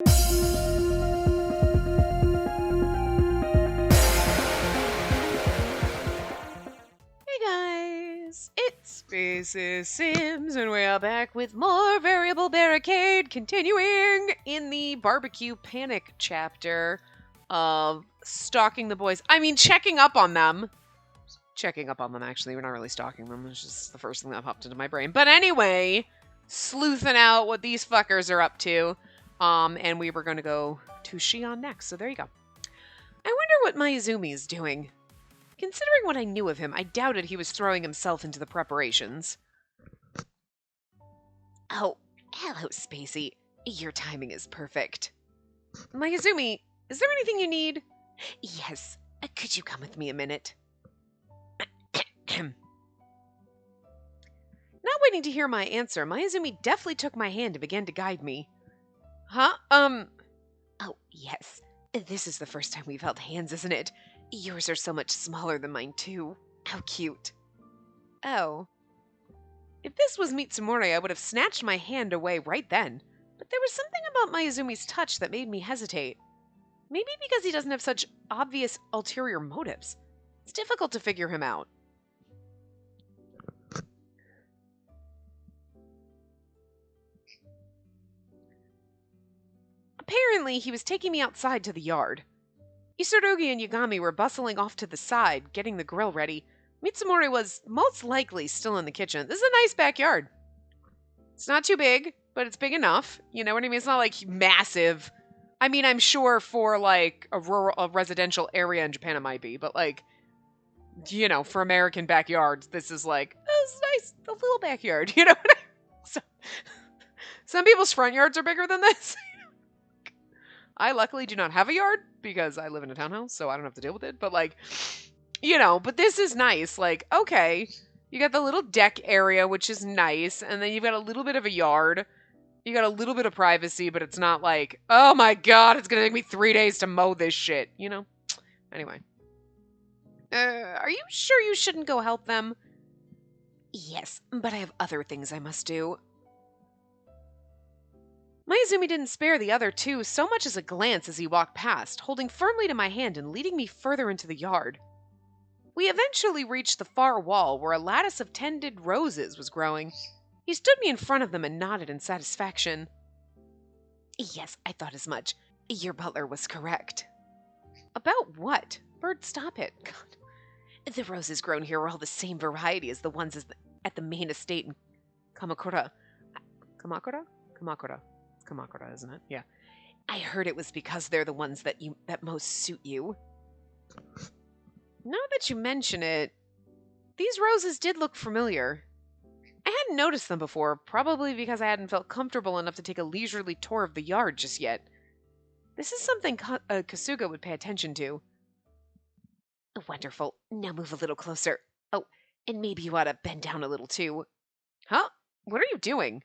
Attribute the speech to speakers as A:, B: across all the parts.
A: Hey guys, it's Spacey Sims, and we are back with more Variable Barricade, continuing in the barbecue panic chapter of stalking the boys. I mean, checking up on them. Checking up on them, actually. We're not really stalking them. It's just the first thing that popped into my brain. But anyway, sleuthing out what these fuckers are up to. And we were going to go to Shion next, so there you go. I wonder what Miazumi is doing. Considering what I knew of him, I doubted he was throwing himself into the preparations. Oh, hello, Spacey. Your timing is perfect. Miazumi, is there anything you need? Yes. Could you come with me a minute? Not waiting to hear my answer, Miazumi deftly took my hand and began to guide me. Huh? Oh, yes. This is the first time we've held hands, isn't it? Yours are so much smaller than mine, too. How cute. Oh. If this was Mitsumori, I would have snatched my hand away right then. But there was something about Miazumi's touch that made me hesitate. Maybe because he doesn't have such obvious ulterior motives. It's difficult to figure him out. Apparently, he was taking me outside to the yard. Isurugi and Yagami were bustling off to the side, getting the grill ready. Mitsumori was most likely still in the kitchen. This is a nice backyard. It's not too big, but it's big enough. You know what I mean? It's not like massive. I mean, I'm sure for like a residential area in Japan it might be, but like, you know, for American backyards, this is like, oh, it's nice, a little backyard. You know what I mean? So, some people's front yards are bigger than this. I luckily do not have a yard because I live in a townhouse, so I don't have to deal with it. But like, you know, but this is nice. Like, okay, you got the little deck area, which is nice. And then you've got a little bit of a yard. You got a little bit of privacy, but it's not like, oh my God, it's going to take me 3 days to mow this shit, you know? Anyway. Are you sure you shouldn't go help them? Yes, but I have other things I must do. Miazumi didn't spare the other two so much as a glance as he walked past, holding firmly to my hand and leading me further into the yard. We eventually reached the far wall where a lattice of tended roses was growing. He stood me in front of them and nodded in satisfaction. Yes, I thought as much. Your butler was correct. About what? Bird, stop it. God. The roses grown here are all the same variety as the ones at the main estate in Kamakura. Kamakura? Kamakura. Kamakura, isn't it? Yeah. I heard it was because they're the ones that most suit you. Now that you mention it, these roses did look familiar. I hadn't noticed them before, probably because I hadn't felt comfortable enough to take a leisurely tour of the yard just yet. This is something Kasuga would pay attention to. Wonderful. Now move a little closer. Oh, and maybe you ought to bend down a little too. Huh? What are you doing?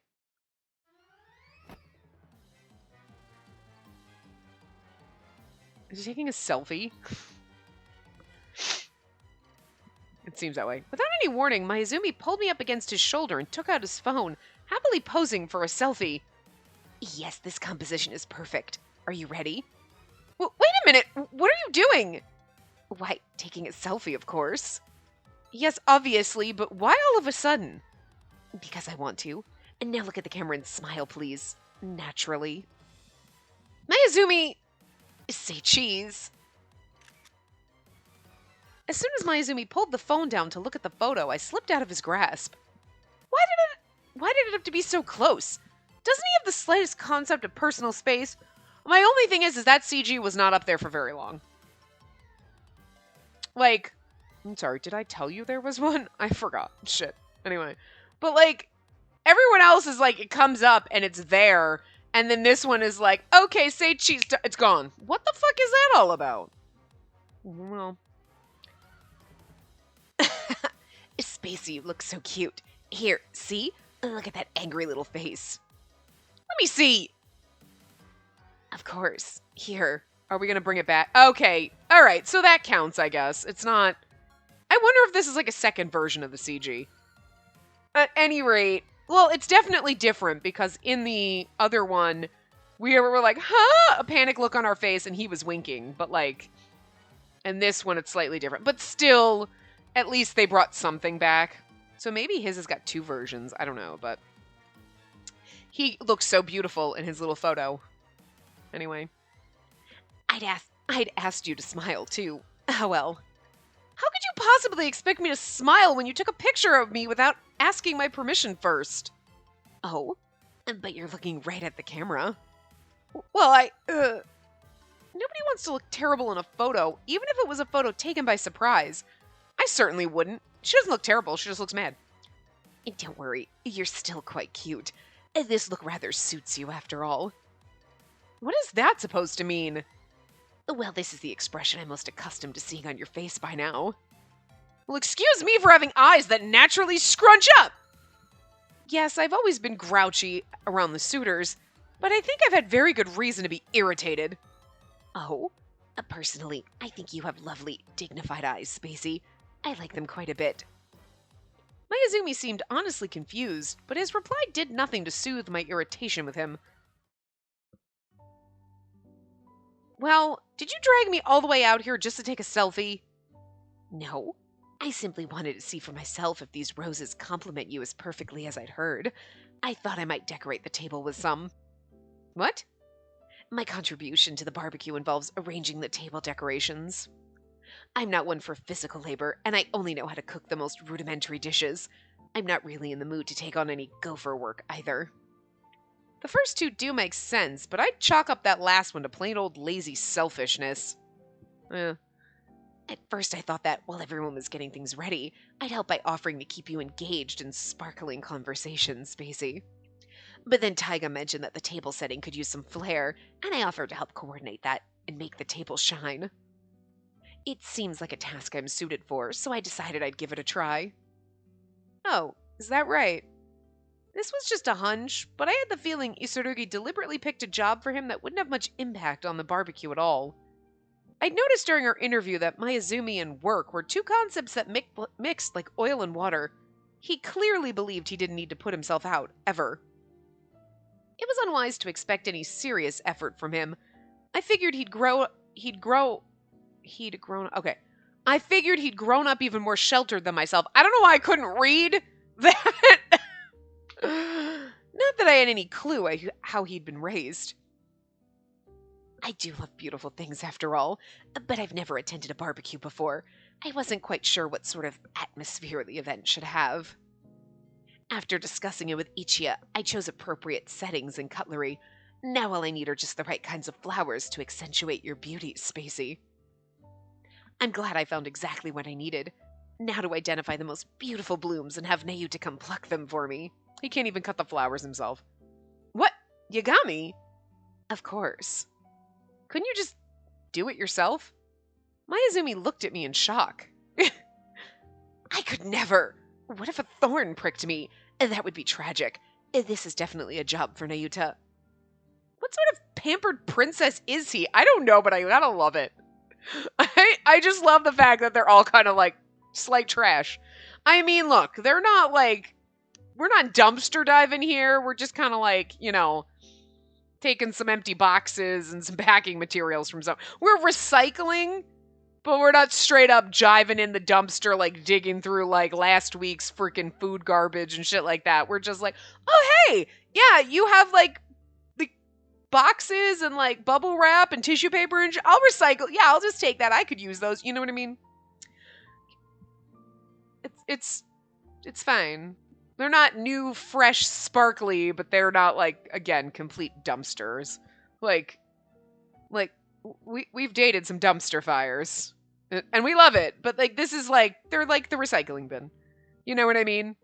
A: Is he taking a selfie? It seems that way. Without any warning, Miazumi pulled me up against his shoulder and took out his phone, happily posing for a selfie. Yes, this composition is perfect. Are you ready? Wait a minute! What are you doing? Why, taking a selfie, of course. Yes, obviously, but why all of a sudden? Because I want to. And now look at the camera and smile, please. Naturally. Miazumi! Say cheese. As soon as Miazumi pulled the phone down to look at the photo, I slipped out of his grasp. Why did it have to be so close? Doesn't he have the slightest concept of personal space? My only thing is that CG was not up there for very long. Like, I'm sorry, did I tell you there was one? I forgot. Shit. Anyway. But like, everyone else is like, it comes up and it's there. And then this one is like, okay, say cheese. It's gone. What the fuck is that all about? Well. Spacey, you look so cute. Here, see? Look at that angry little face. Let me see. Of course. Here. Are we going to bring it back? Okay. All right. So that counts, I guess. It's not... I wonder if this is like a second version of the CG. At any rate, well, it's definitely different because in the other one, We were like, huh? A panic look on our face, and he was winking. But like, and this one, it's slightly different. But still, at least they brought something back. So maybe his has got 2 versions. I don't know, but he looks so beautiful in his little photo. Anyway, I'd asked you to smile too. Oh well. How could you possibly expect me to smile when you took a picture of me without asking my permission first? Oh, but you're looking right at the camera. Well, nobody wants to look terrible in a photo, even if it was a photo taken by surprise. I certainly wouldn't. She doesn't look terrible, she just looks mad. Don't worry, you're still quite cute. This look rather suits you after all. What is that supposed to mean? Well, this is the expression I'm most accustomed to seeing on your face by now. Well, excuse me for having eyes that naturally scrunch up! Yes, I've always been grouchy around the suitors, but I think I've had very good reason to be irritated. Oh? Personally, I think you have lovely, dignified eyes, Spacey. I like them quite a bit. Miazumi seemed honestly confused, but his reply did nothing to soothe my irritation with him. Well, did you drag me all the way out here just to take a selfie? No. I simply wanted to see for myself if these roses compliment you as perfectly as I'd heard. I thought I might decorate the table with some. What? My contribution to the barbecue involves arranging the table decorations. I'm not one for physical labor, and I only know how to cook the most rudimentary dishes. I'm not really in the mood to take on any gopher work either. The first 2 do make sense, but I'd chalk up that last one to plain old lazy selfishness. At first I thought that while everyone was getting things ready, I'd help by offering to keep you engaged in sparkling conversations, Spacey. But then Taiga mentioned that the table setting could use some flair, and I offered to help coordinate that and make the table shine. It seems like a task I'm suited for, so I decided I'd give it a try. Oh, is that right? This was just a hunch, but I had the feeling Isurugi deliberately picked a job for him that wouldn't have much impact on the barbecue at all. I'd noticed during our interview that Miazumi and work were 2 concepts that mixed like oil and water. He clearly believed he didn't need to put himself out, ever. It was unwise to expect any serious effort from him. I figured he'd grown up even more sheltered than myself. I don't know why I couldn't read that. Not that I had any clue how he'd been raised. I do love beautiful things after all, but I've never attended a barbecue before. I wasn't quite sure what sort of atmosphere the event should have. After discussing it with Ichiya, I chose appropriate settings and cutlery. Now all I need are just the right kinds of flowers to accentuate your beauty, Spacey. I'm glad I found exactly what I needed. Now to identify the most beautiful blooms and have Nayuta come pluck them for me. He can't even cut the flowers himself. What? Yagami? Of course. Couldn't you just do it yourself? Miazumi looked at me in shock. I could never. What if a thorn pricked me? That would be tragic. This is definitely a job for Nayuta. What sort of pampered princess is he? I don't know, but I gotta love it. I just love the fact that they're all kind of like slight trash. I mean, look, they're not like, we're not dumpster diving here. We're just kind of like, taking some empty boxes and some packing materials from some. We're recycling, but we're not straight up jiving in the dumpster, like digging through like last week's freaking food garbage and shit like that. We're just like, oh, hey, yeah, you have like the boxes and like bubble wrap and tissue paper and I'll recycle. Yeah, I'll just take that. I could use those. You know what I mean? It's fine. They're not new, fresh, sparkly, but they're not like, again, complete dumpsters. Like we've dated some dumpster fires and we love it, but like this is like, they're like the recycling bin. You know what I mean?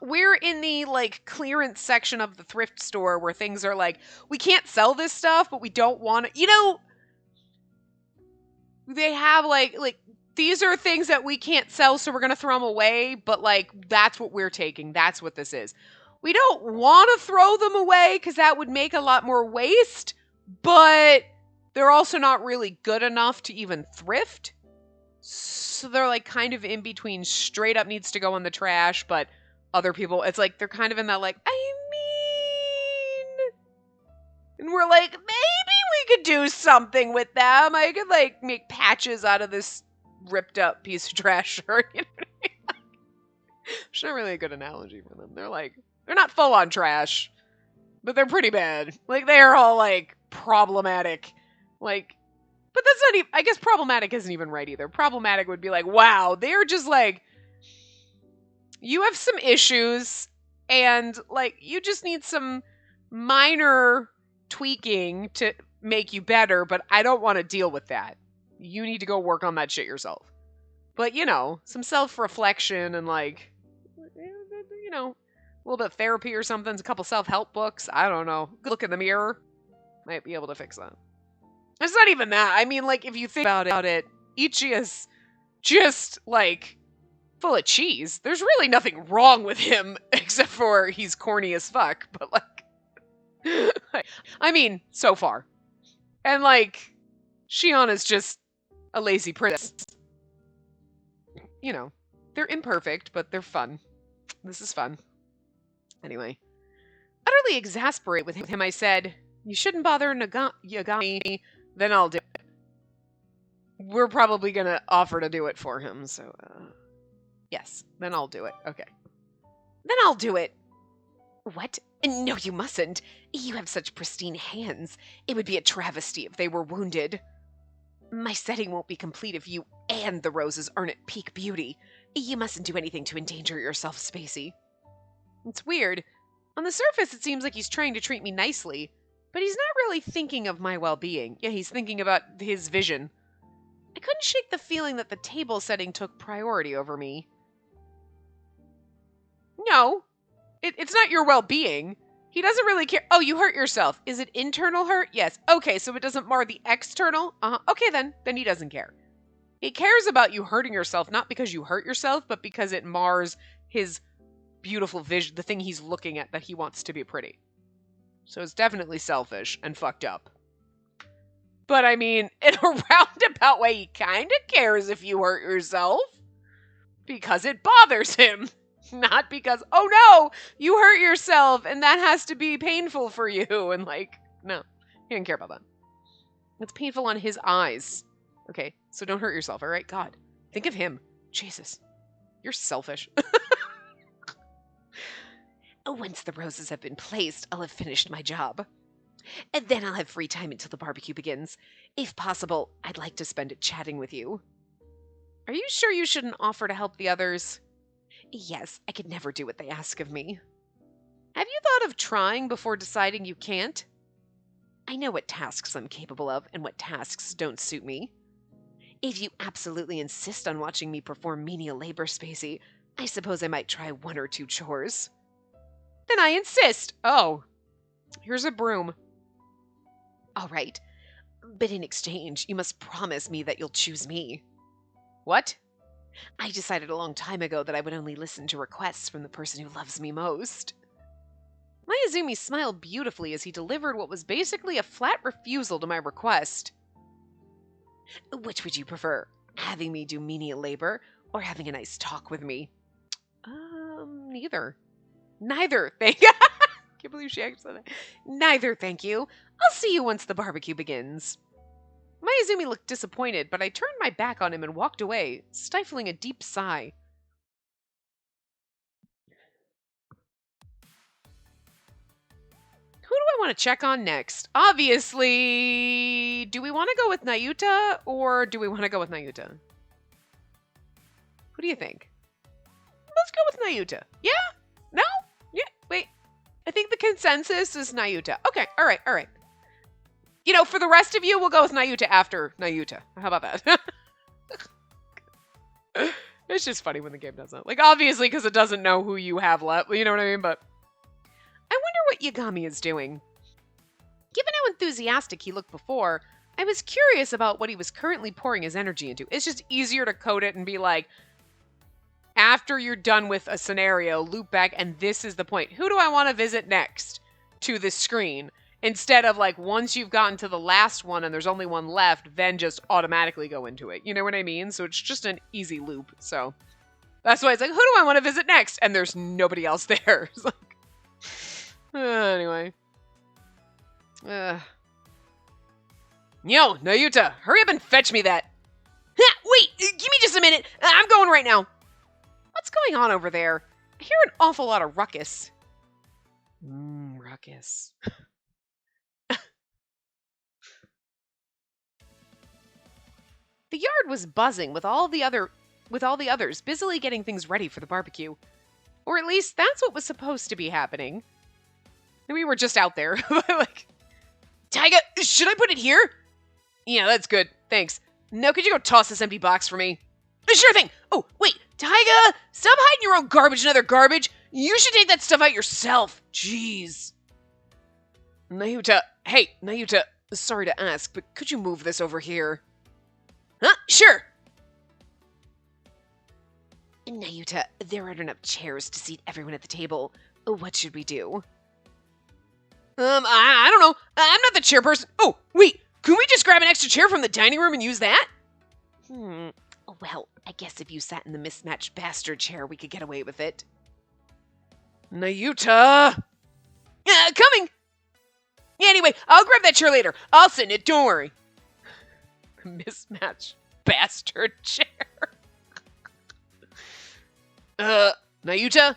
A: We're in the like clearance section of the thrift store where things are like, we can't sell this stuff, but we don't want to, they have like these are things that we can't sell, so we're going to throw them away, but like that's what we're taking. That's what this is. We don't want to throw them away because that would make a lot more waste, but they're also not really good enough to even thrift. So they're like kind of in between straight up needs to go in the trash, but other people, it's like they're kind of in that like, I mean, And we're like, maybe we could do something with them. I could, like, make patches out of this ripped up piece of trash shirt. You know what I mean? It's not really a good analogy for them. They're not full on trash, but they're pretty bad. Like, they're all, like, problematic. Like, but that's not even, I guess problematic isn't even right either. Problematic would be like, wow, they're just like, you have some issues, and, like, you just need some minor tweaking to make you better, but I don't want to deal with that. You need to go work on that shit yourself. But, you know, some self-reflection and, like, you know, a little bit of therapy or something, a couple self-help books, I don't know. Good look in the mirror. Might be able to fix that. It's not even that. I mean, like, if you think about it, Ichi is just, like, full of cheese. There's really nothing wrong with him, except for he's corny as fuck, but, like, I mean, so far. And, like, Shion is just a lazy princess. You know, they're imperfect, but they're fun. This is fun. Anyway, utterly exasperated with him, I said, you shouldn't bother Yagami, then I'll do it. We're probably going to offer to do it for him, so, yes, then I'll do it. Okay. Then I'll do it. What? No, you mustn't. You have such pristine hands. It would be a travesty if they were wounded. My setting won't be complete if you and the roses aren't at peak beauty. You mustn't do anything to endanger yourself, Spacey. It's weird. On the surface, it seems like he's trying to treat me nicely, but he's not really thinking of my well-being. Yeah, he's thinking about his vision. I couldn't shake the feeling that the table setting took priority over me. No, it's not your well-being. He doesn't really care. Oh, you hurt yourself. Is it internal hurt? Yes. Okay, so it doesn't mar the external? Okay, then he doesn't care. He cares about you hurting yourself, not because you hurt yourself, but because it mars his beautiful vision, the thing he's looking at that he wants to be pretty. So it's definitely selfish and fucked up. But I mean, in a roundabout way, he kind of cares if you hurt yourself. Because it bothers him. Not because, oh no, you hurt yourself and that has to be painful for you. And like, no, he didn't care about that. It's painful on his eyes. Okay, so don't hurt yourself, all right? God, think of him. Jesus, you're selfish. Once the roses have been placed, I'll have finished my job. And then I'll have free time until the barbecue begins. If possible, I'd like to spend it chatting with you. Are you sure you shouldn't offer to help the others? Yes, I could never do what they ask of me. Have you thought of trying before deciding you can't? I know what tasks I'm capable of and what tasks don't suit me. If you absolutely insist on watching me perform menial labor, Spacey, I suppose I might try 1 or 2 chores. Then I insist. Oh, here's a broom. All right, but in exchange, you must promise me that you'll choose me. What? I decided a long time ago that I would only listen to requests from the person who loves me most. Miazumi smiled beautifully as he delivered what was basically a flat refusal to my request. Which would you prefer, having me do menial labor or having a nice talk with me? Neither. Neither, thank you. Can't believe she actually said that. Neither, thank you. I'll see you once the barbecue begins. Miazumi looked disappointed, but I turned my back on him and walked away, stifling a deep sigh. Who do I want to check on next? Obviously, do we want to go with Nayuta, or do we want to go with Nayuta? Who do you think? Let's go with Nayuta. Yeah? No? Yeah, wait. I think the consensus is Nayuta. Okay, all right. You know, for the rest of you, we'll go with Nayuta after Nayuta. How about that? It's just funny when the game does that. Like, obviously, because it doesn't know who you have left. You know what I mean? But I wonder what Yagami is doing. Given how enthusiastic he looked before, I was curious about what he was currently pouring his energy into. It's just easier to code it and be like, after you're done with a scenario, loop back, and this is the point. Who do I want to visit next to this screen? Instead of, like, once you've gotten to the last one and there's only one left, then just automatically go into it. You know what I mean? So it's just an easy loop. So that's why it's like, who do I want to visit next? And there's nobody else there. It's like, anyway. Yo, Nayuta, hurry up and fetch me that. Wait, give me just a minute. I'm going right now. What's going on over there? I hear an awful lot of ruckus. Ruckus. The yard was buzzing with all the others busily getting things ready for the barbecue. Or at least that's what was supposed to be happening. And we were just out there. Like, Taiga, should I put it here? Yeah, that's good. Thanks. Now could you go toss this empty box for me? Sure thing. Oh, wait, Taiga, stop hiding your own garbage and other garbage. You should take that stuff out yourself. Jeez. Nayuta, hey, Nayuta, sorry to ask, but could you move this over here? Huh? Sure. Nayuta, there aren't enough chairs to seat everyone at the table. What should we do? I don't know. I'm not the chairperson. Oh, wait, can we just grab an extra chair from the dining room and use that? Well, I guess if you sat in the mismatched bastard chair, we could get away with it. Nayuta! Coming! Yeah, anyway, I'll grab that chair later. I'll sit in it, don't worry. Mismatched bastard chair. Nayuta?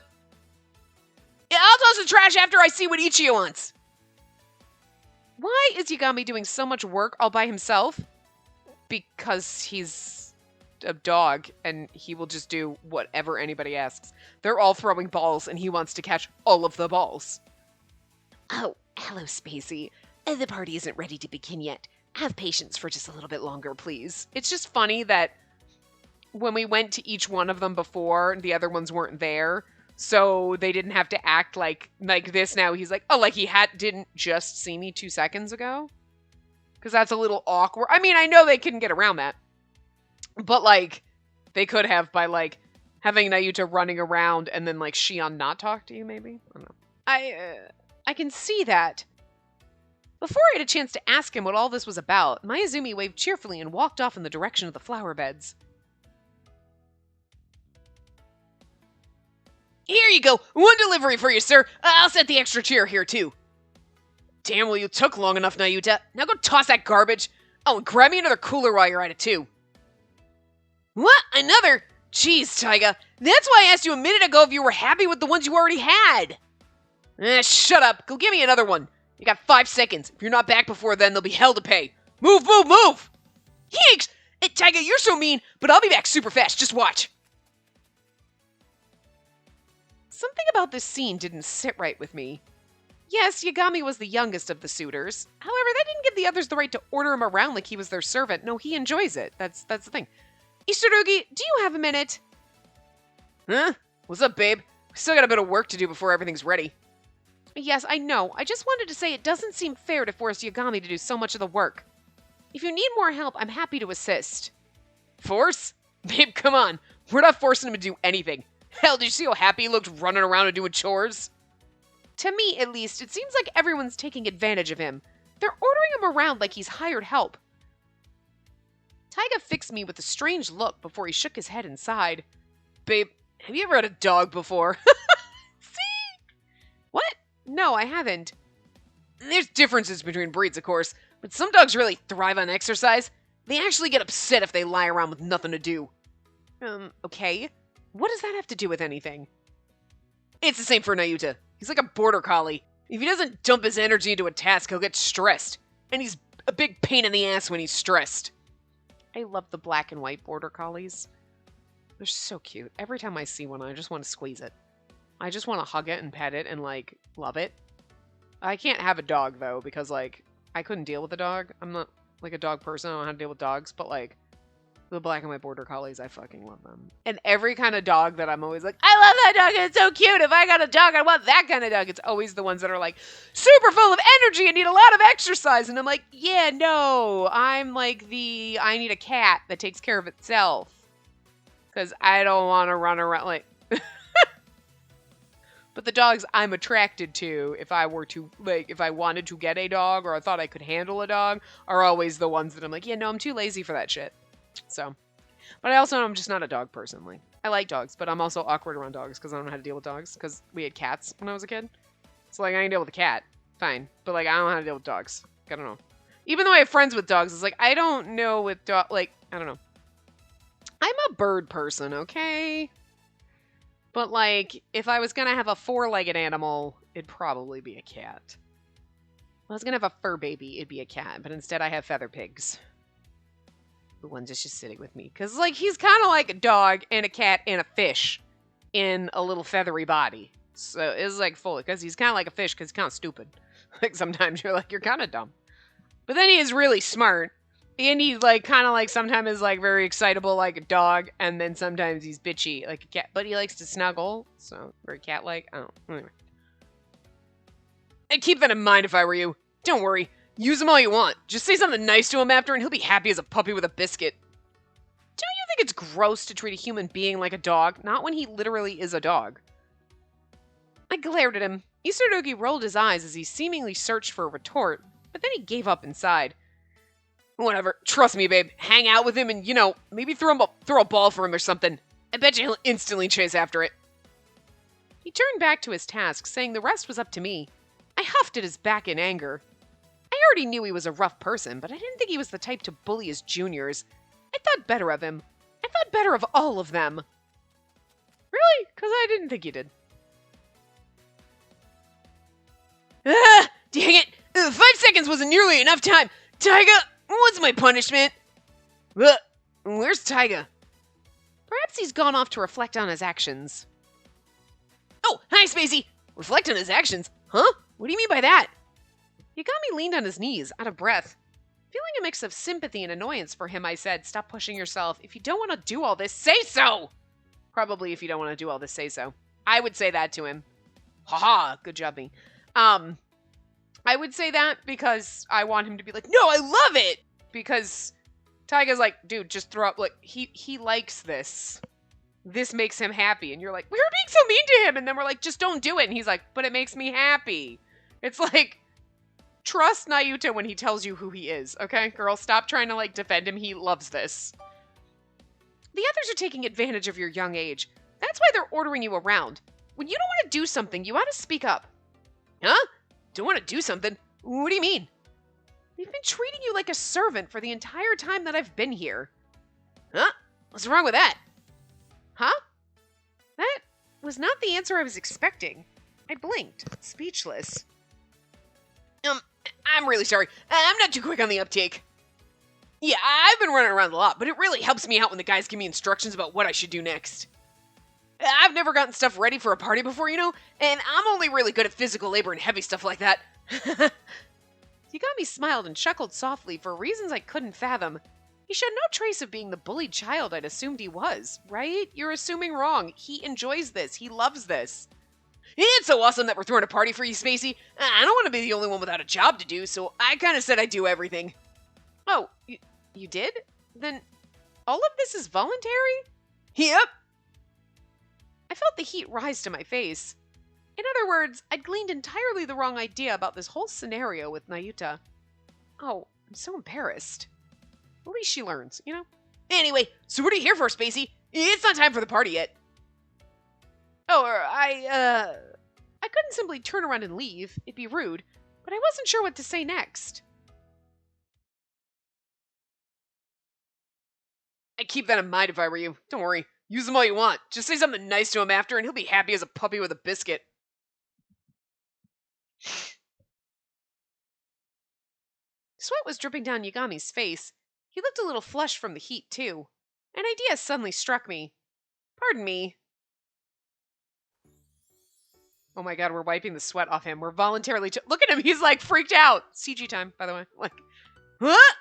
A: Yeah, I'll toss the trash after I see what Ichio wants. Why is Yagami doing so much work all by himself? Because he's a dog, and he will just do whatever anybody asks. They're all throwing balls, and he wants to catch all of the balls. Oh, hello, Spacey. The party isn't ready to begin yet. Have patience for just a little bit longer, please. It's just funny that when we went to each one of them before, the other ones weren't there, so they didn't have to act like this now. He's like, oh, like he didn't just see me 2 seconds ago? Because that's a little awkward. I mean, I know they couldn't get around that. But, like, they could have by, like, having Nayuta running around and then, like, Shion not talk to you, maybe? I don't know. I can see that. Before I had a chance to ask him what all this was about, Miazumi waved cheerfully and walked off in the direction of the flower beds. Here you go! One delivery for you, sir! I'll set the extra chair here, too. Damn, well, you took long enough, Nayuta. Now go toss that garbage. Oh, and grab me another cooler while you're at it, too. What? Another? Jeez, Taiga. That's why I asked you a minute ago if you were happy with the ones you already had. Shut up. Go give me another one. You got 5 seconds. If you're not back before then, there'll be hell to pay. Move, move, move! Yeeks! Hey, Taiga, you're so mean, but I'll be back super fast. Just watch. Something about this scene didn't sit right with me. Yes, Yagami was the youngest of the suitors. However, that didn't give the others the right to order him around like he was their servant. No, he enjoys it. That's the thing. Isurugi, do you have a minute? Huh? What's up, babe? We still got a bit of work to do before everything's ready. Yes, I know. I just wanted to say it doesn't seem fair to force Yagami to do so much of the work. If you need more help, I'm happy to assist. Force? Babe, come on. We're not forcing him to do anything. Hell, did you see how happy he looked running around and doing chores? To me, at least, it seems like everyone's taking advantage of him. They're ordering him around like he's hired help. Taiga fixed me with a strange look before he shook his head and sighed. Babe, have you ever had a dog before? See? What? No, I haven't. There's differences between breeds, of course, but some dogs really thrive on exercise. They actually get upset if they lie around with nothing to do. Okay. What does that have to do with anything? It's the same for Nayuta. He's like a border collie. If he doesn't dump his energy into a task, he'll get stressed. And he's a big pain in the ass when he's stressed. I love the black and white border collies. They're so cute. Every time I see one, I just want to squeeze it. I just want to hug it and pet it and, like, love it. I can't have a dog, though, because, like, I couldn't deal with a dog. I'm not, like, a dog person. I don't know how to deal with dogs, but, like, the black and white border collies, I fucking love them. And every kind of dog that I'm always like, I love that dog, it's so cute. If I got a dog, I want that kind of dog. It's always the ones that are, like, super full of energy and need a lot of exercise. And I'm like, yeah, no. I'm, like, I need a cat that takes care of itself. Because I don't want to run around, like... But the dogs I'm attracted to, if I were to, like, if I wanted to get a dog or I thought I could handle a dog, are always the ones that I'm like, yeah, no, I'm too lazy for that shit. So, but I also, I'm just not a dog person. Like, I like dogs, but I'm also awkward around dogs because I don't know how to deal with dogs because we had cats when I was a kid. So, like, I can deal with a cat. If fine. But, like, I don't know how to deal with dogs. I don't know. Even though I have friends with dogs, it's like, I don't know with dog, like, I don't know. I'm a bird person, okay? But, like, if I was gonna have a 4-legged animal, it'd probably be a cat. If I was gonna have a fur baby, it'd be a cat. But instead, I have feather pigs. The one that's just sitting with me. Because, like, he's kind of like a dog and a cat and a fish in a little feathery body. So it's, like, fully. Because he's kind of like a fish because he's kind of stupid. Like, sometimes you're like, you're kind of dumb. But then he is really smart. And he's, like, kind of like, sometimes is, like, very excitable like a dog. And then sometimes he's bitchy like a cat. But he likes to snuggle. So, very cat-like. I don't know. Anyway. I'd keep that in mind if I were you. Don't worry. Use him all you want. Just say something nice to him after and he'll be happy as a puppy with a biscuit. Don't you think it's gross to treat a human being like a dog? Not when he literally is a dog. I glared at him. Isurugi rolled his eyes as he seemingly searched for a retort. But then he gave up inside. Whatever. Trust me, babe. Hang out with him and, you know, maybe throw a ball for him or something. I bet you he'll instantly chase after it. He turned back to his task, saying the rest was up to me. I huffed at his back in anger. I already knew he was a rough person, but I didn't think he was the type to bully his juniors. I thought better of him. I thought better of all of them. Really? Because I didn't think you did. Ah! Dang it! 5 seconds wasn't nearly enough time! Taiga! What's my punishment? Where's Taiga? Perhaps he's gone off to reflect on his actions. Oh, hi, Spacey! Reflect on his actions? Huh? What do you mean by that? Yagami leaned on his knees, out of breath. Feeling a mix of sympathy and annoyance for him, I said, stop pushing yourself. If you don't want to do all this, say so! Probably if you don't want to do all this, say so. I would say that to him. Haha, good job, me. I would say that because I want him to be like, no, I love it! Because Taiga's like, dude, just throw up. Like, he likes this. This makes him happy. And you're like, we were being so mean to him. And then we're like, just don't do it. And he's like, but it makes me happy. It's like, trust Nayuta when he tells you who he is. Okay, girl, stop trying to, like, defend him. He loves this. The others are taking advantage of your young age. That's why they're ordering you around. When you don't want to do something, you ought to speak up. Huh? Don't want to do something? What do you mean? They've been treating you like a servant for the entire time that I've been here. Huh? What's wrong with that? Huh? That was not the answer I was expecting. I blinked, speechless. I'm really sorry. I'm not too quick on the uptake. Yeah, I've been running around a lot, but it really helps me out when the guys give me instructions about what I should do next. I've never gotten stuff ready for a party before, you know, and I'm only really good at physical labor and heavy stuff like that. Yagami smiled and chuckled softly for reasons I couldn't fathom. He showed no trace of being the bullied child I'd assumed he was, right? You're assuming wrong. He enjoys this. He loves this. It's so awesome that we're throwing a party for you, Spacey. I don't want to be the only one without a job to do, so I kind of said I'd do everything. Oh, you did? Then all of this is voluntary? Yep. I felt the heat rise to my face. In other words, I'd gleaned entirely the wrong idea about this whole scenario with Nayuta. Oh, I'm so embarrassed. At least she learns, you know? Anyway, so what are you here for, Spacey? It's not time for the party yet. Oh, I couldn't simply turn around and leave. It'd be rude, but I wasn't sure what to say next. I'd keep that in mind if I were you. Don't worry. Use him all you want. Just say something nice to him after, and he'll be happy as a puppy with a biscuit. Sweat was dripping down Yagami's face. He looked a little flushed from the heat, too. An idea suddenly struck me. Pardon me. Oh my god, we're wiping the sweat off him. We're voluntarily... Look at him, he's like freaked out. CG time, by the way. Like, huh?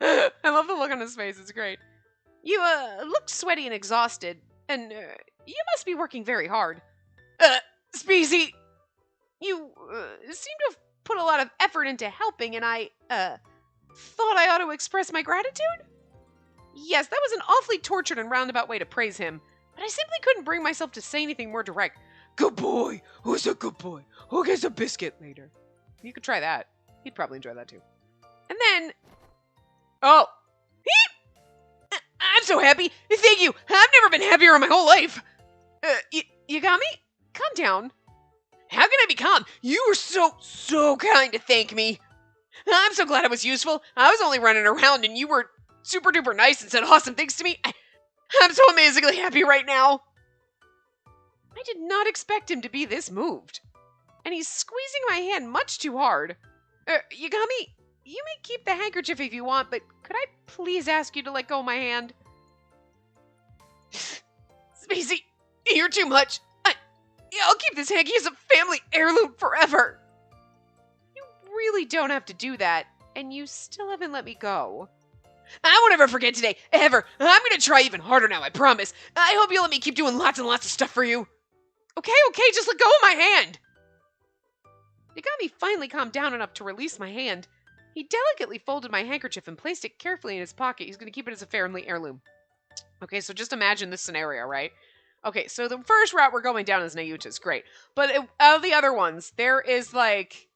A: I love the look on his face, it's great. You, looked sweaty and exhausted, and, you must be working very hard. Spacey, you, seem to have put a lot of effort into helping, and I, thought I ought to express my gratitude? Yes, that was an awfully tortured and roundabout way to praise him, but I simply couldn't bring myself to say anything more direct. Good boy! Who's a good boy? Who gets a biscuit later? You could try that. He'd probably enjoy that too. And then... Oh! I'm so happy! Thank you! I've never been happier in my whole life! Yagami? Calm down. How can I be calm? You were so kind to thank me. I'm so glad I was useful. I was only running around and you were super duper nice and said awesome things to me. I'm so amazingly happy right now. I did not expect him to be this moved. And he's squeezing my hand much too hard. Yagami, you may keep the handkerchief if you want, but could I please ask you to let go of my hand? Spacey, you're too much. I'll keep this hanky as a family heirloom forever. You really don't have to do that, and you still haven't let me go. I won't ever forget today, ever. I'm gonna try even harder now, I promise. I hope you'll let me keep doing lots and lots of stuff for you. Okay, just let go of my hand. Yagami finally calmed down enough to release my hand. He delicately folded my handkerchief and placed it carefully in his pocket. He's gonna keep it as a family heirloom. Okay, so just imagine this scenario, right? Okay, so the first route we're going down is Nayuta's. Great. But of the other ones, there is like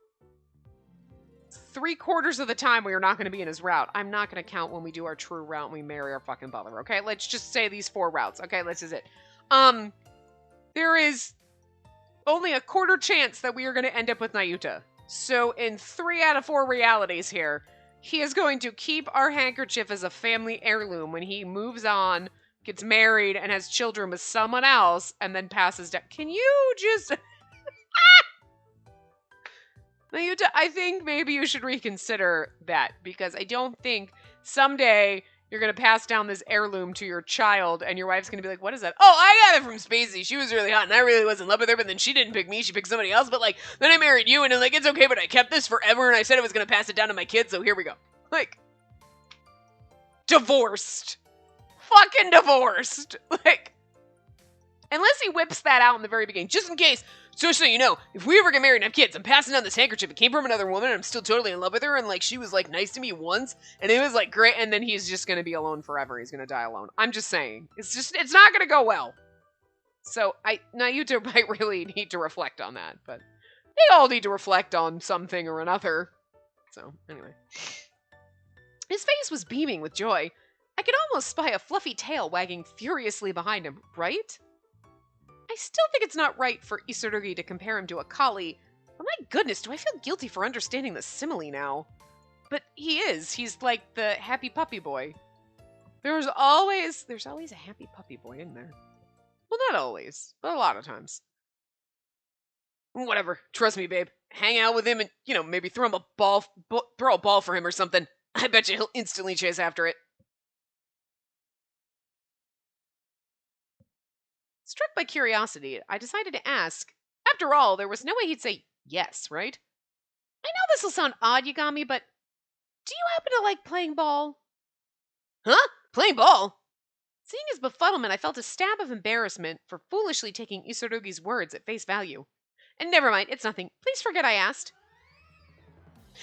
A: 3/4 of the time we are not going to be in his route. I'm not going to count when we do our true route and we marry our fucking butler, okay? Let's just say these 4 routes, okay? This is it. There is only a 1/4 chance that we are going to end up with Nayuta. So in 3 out of 4 realities here, he is going to keep our handkerchief as a family heirloom when he moves on, gets married, and has children with someone else, and then passes down. Can you just... Nayuta, I think maybe you should reconsider that, because I don't think someday you're going to pass down this heirloom to your child, and your wife's going to be like, what is that? Oh, I got it from Spacey. She was really hot, and I really was in love with her, but then she didn't pick me. She picked somebody else, but, like, then I married you, and I'm like, it's okay, but I kept this forever, and I said I was going to pass it down to my kids, so here we go. Like, divorced. Fucking divorced. Like, unless he whips that out in the very beginning, just in case. So you know, if we ever get married and have kids, I'm passing down this handkerchief. It came from another woman, and I'm still totally in love with her, and, like, she was, like, nice to me once, and it was, like, great, and then he's just gonna be alone forever. He's gonna die alone. I'm just saying. It's not gonna go well. So, Nayuta might really need to reflect on that, but they all need to reflect on something or another. So, anyway. His face was beaming with joy. I could almost spy a fluffy tail wagging furiously behind him, right? I still think it's not right for Isurugi to compare him to a collie, but my goodness, do I feel guilty for understanding the simile now? But he is. He's like the happy puppy boy. There's always a happy puppy boy in there. Well, not always, but a lot of times. Whatever. Trust me, babe. Hang out with him and, you know, maybe throw a ball for him or something. I bet you he'll instantly chase after it. Struck by curiosity, I decided to ask. After all, there was no way he'd say yes, right? I know this will sound odd, Yagami, but do you happen to like playing ball? Huh? Playing ball? Seeing his befuddlement, I felt a stab of embarrassment for foolishly taking Isurugi's words at face value. And never mind, it's nothing. Please forget I asked.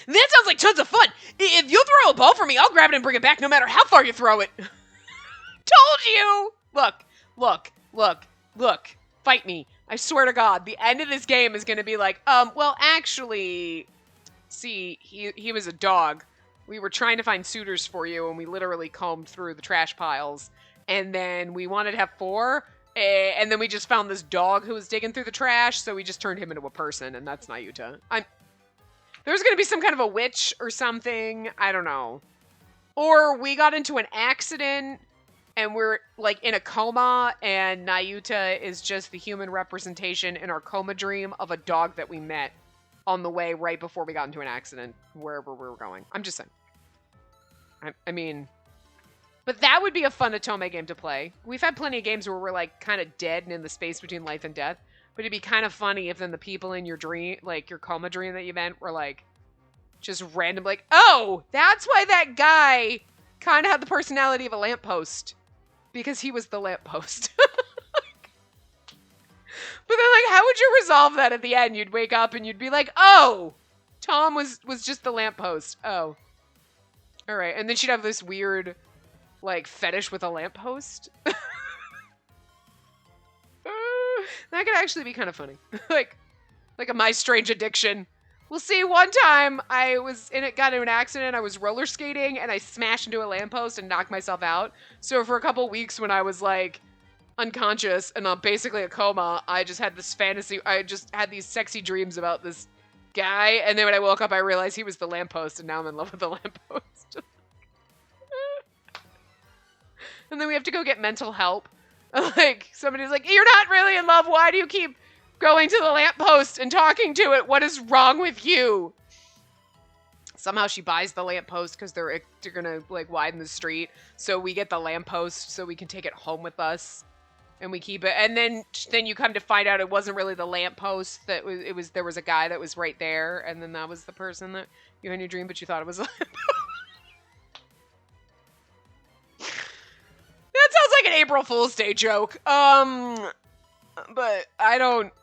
A: That sounds like tons of fun! If you'll throw a ball for me, I'll grab it and bring it back no matter how far you throw it! Told you! Look, fight me. I swear to God, the end of this game is going to be like, well, actually, see, he was a dog. We were trying to find suitors for you, and we literally combed through the trash piles. And then we wanted to have 4, and then we just found this dog who was digging through the trash, so we just turned him into a person, and that's Nayuta. There's going to be some kind of a witch or something. I don't know. Or we got into an accident, and we're, like, in a coma, and Nayuta is just the human representation in our coma dream of a dog that we met on the way right before we got into an accident, wherever we were going. I'm just saying. I mean... But that would be a fun Otome game to play. We've had plenty of games where we're, like, kind of dead and in the space between life and death. But it'd be kind of funny if then the people in your dream, like, your coma dream that you meant were, like, just random, like, oh, that's why that guy kind of had the personality of a lamppost. Because he was the lamppost. But then, like, how would you resolve that at the end? You'd wake up and you'd be like, oh, Tom was just the lamppost. Oh. All right. And then she'd have this weird, like, fetish with a lamppost. That could actually be kind of funny. like a My Strange Addiction. Well, see, one time I got into an accident. I was roller skating and I smashed into a lamppost and knocked myself out. So for a couple weeks when I was like unconscious and basically a coma, I just had this fantasy. I just had these sexy dreams about this guy, and then when I woke up, I realized he was the lamppost, and now I'm in love with the lamppost. And then we have to go get mental help. Like, somebody's like, you're not really in love. Why do you keep going to the lamppost and talking to it? What is wrong with you? Somehow she buys the lamppost because they're gonna like widen the street. So we get the lamppost so we can take it home with us, and we keep it. And then you come to find out it wasn't really the lamppost. That was there was a guy that was right there, and then that was the person that you had in your dream, but you thought it was a lamppost. That sounds like an April Fool's Day joke. But I don't.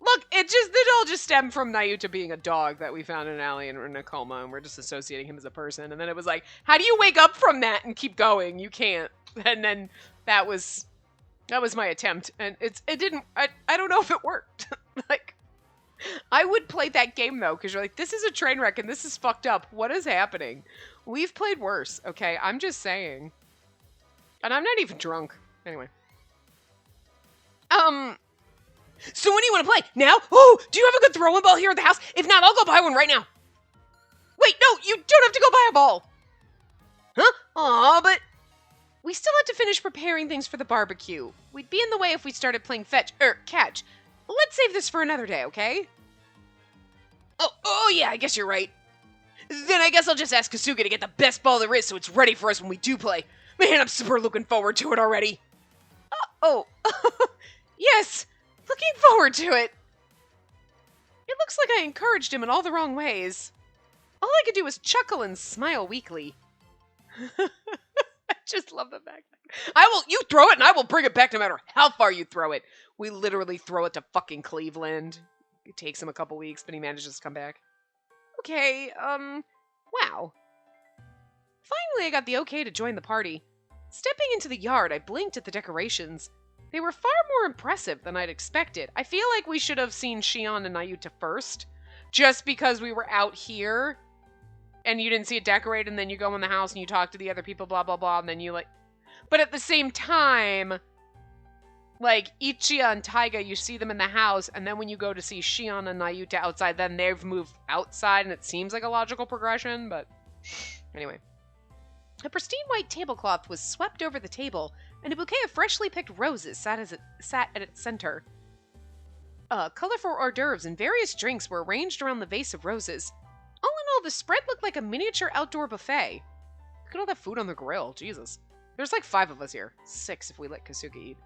A: Look, it all just stemmed from Nayuta being a dog that we found in an alley and in a coma, and we're just associating him as a person. And then it was like, how do you wake up from that and keep going? You can't. And then that was my attempt, and it didn't. I don't know if it worked. Like, I would play that game though, because you're like, this is a train wreck and this is fucked up. What is happening? We've played worse. Okay, I'm just saying, and I'm not even drunk. Anyway. So when do you want to play? Now? Oh, do you have a good throwing ball here at the house? If not, I'll go buy one right now. Wait, no, you don't have to go buy a ball. Huh? Aw, but we still had to finish preparing things for the barbecue. We'd be in the way if we started playing catch. Let's save this for another day, okay? Oh yeah, I guess you're right. Then I guess I'll just ask Kasuga to get the best ball there is so it's ready for us when we do play. Man, I'm super looking forward to it already. Yes. Looking forward to it. It looks like I encouraged him in all the wrong ways. All I could do was chuckle and smile weakly. I just love the fact that you throw it and I will bring it back no matter how far you throw it. We literally throw it to fucking Cleveland. It takes him a couple weeks, but he manages to come back. Okay, wow. Finally, I got the okay to join the party. Stepping into the yard, I blinked at the decorations. They were far more impressive than I'd expected. I feel like we should have seen Shion and Nayuta first, just because we were out here, and you didn't see it decorated, and then you go in the house and you talk to the other people, blah, blah, blah, and then you like... But at the same time, like, Ichiya and Taiga, you see them in the house, and then when you go to see Shion and Nayuta outside, then they've moved outside, and it seems like a logical progression, but... Anyway. A pristine white tablecloth was swept over the table, and a bouquet of freshly picked roses sat at its center. Colorful hors d'oeuvres and various drinks were arranged around the vase of roses. All in all, the spread looked like a miniature outdoor buffet. Look at all that food on the grill, Jesus. There's like 5 of us here. 6 if we let Kasuga eat.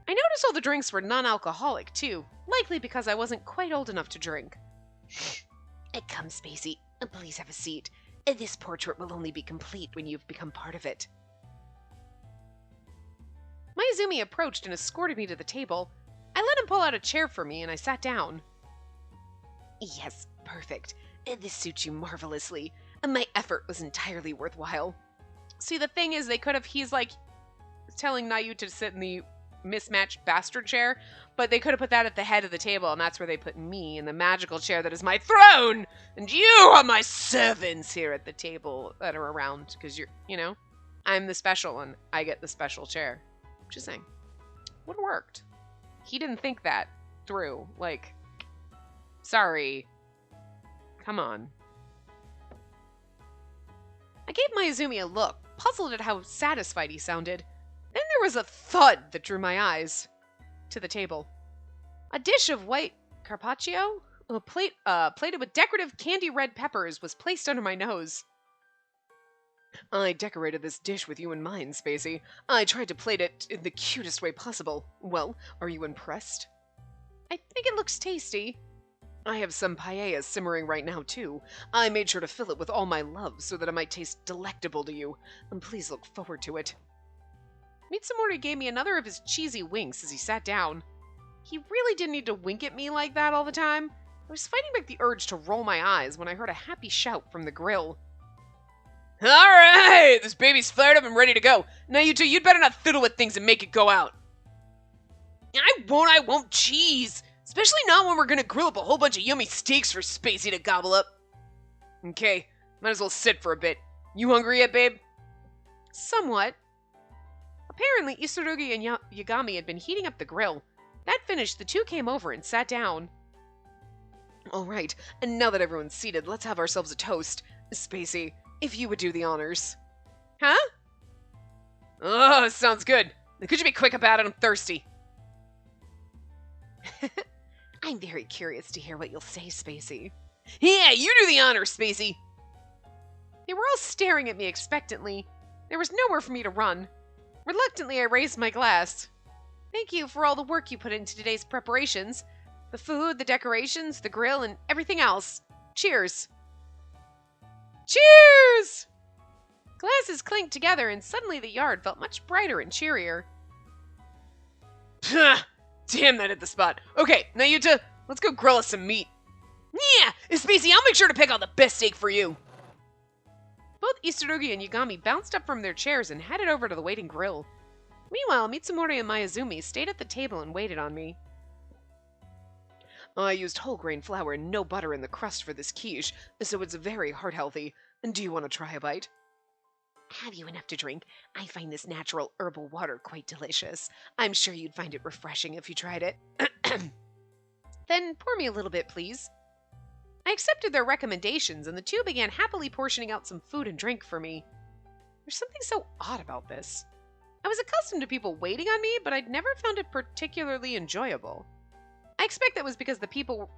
A: I noticed all the drinks were non-alcoholic, too, likely because I wasn't quite old enough to drink. Come, Spacey, please have a seat. This portrait will only be complete when you've become part of it. Miazumi approached and escorted me to the table. I let him pull out a chair for me, and I sat down. Yes, perfect. This suits you marvelously. My effort was entirely worthwhile. See, the thing is, he's like telling Nayuta to sit in the mismatched bastard chair, but they could have put that at the head of the table, and that's where they put me in the magical chair that is my throne, and you are my servants here at the table that are around, because I'm the special one. I get the special chair. Just saying. Would have worked. He didn't think that through. Like, sorry. Come on. I gave Miazumi a look, puzzled at how satisfied he sounded. Then there was a thud that drew my eyes to the table. A dish of white carpaccio, plated with decorative candy red peppers, was placed under my nose. I decorated this dish with you in mind, Spacey. I tried to plate it in the cutest way possible. Well, are you impressed? I think it looks tasty. I have some paella simmering right now, too. I made sure to fill it with all my love so that it might taste delectable to you. And please look forward to it. Mitsumori gave me another of his cheesy winks as he sat down. He really didn't need to wink at me like that all the time. I was fighting back the urge to roll my eyes when I heard a happy shout from the grill. All right, this baby's fired up and ready to go. Now you two, you'd better not fiddle with things and make it go out. I won't, cheese. Especially not when we're gonna grill up a whole bunch of yummy steaks for Spacey to gobble up. Okay, might as well sit for a bit. You hungry yet, babe? Somewhat. Apparently, Isurugi and Yagami had been heating up the grill. That finished, the two came over and sat down. All right, and now that everyone's seated, let's have ourselves a toast. Spacey, if you would do the honors. Huh? Oh, sounds good. Could you be quick about it? I'm thirsty. I'm very curious to hear what you'll say, Spacey. Yeah, you do the honors, Spacey. They were all staring at me expectantly. There was nowhere for me to run. Reluctantly, I raised my glass. Thank you for all the work you put into today's preparations. The food, the decorations, the grill, and everything else. Cheers. Cheers! Glasses clinked together, and suddenly the yard felt much brighter and cheerier. Damn, that hit the spot. Okay, Nayuta, let's go grill us some meat. Yeah, Spacey, I'll make sure to pick out the best steak for you. Both Isurugi and Yagami bounced up from their chairs and headed over to the waiting grill. Meanwhile, Mitsumori and Miazumi stayed at the table and waited on me. I used whole grain flour and no butter in the crust for this quiche, so it's very heart-healthy. Do you want to try a bite? Have you enough to drink? I find this natural herbal water quite delicious. I'm sure you'd find it refreshing if you tried it. Then pour me a little bit, please. I accepted their recommendations, and the two began happily portioning out some food and drink for me. There's something so odd about this. I was accustomed to people waiting on me, but I'd never found it particularly enjoyable. I expect that was because the people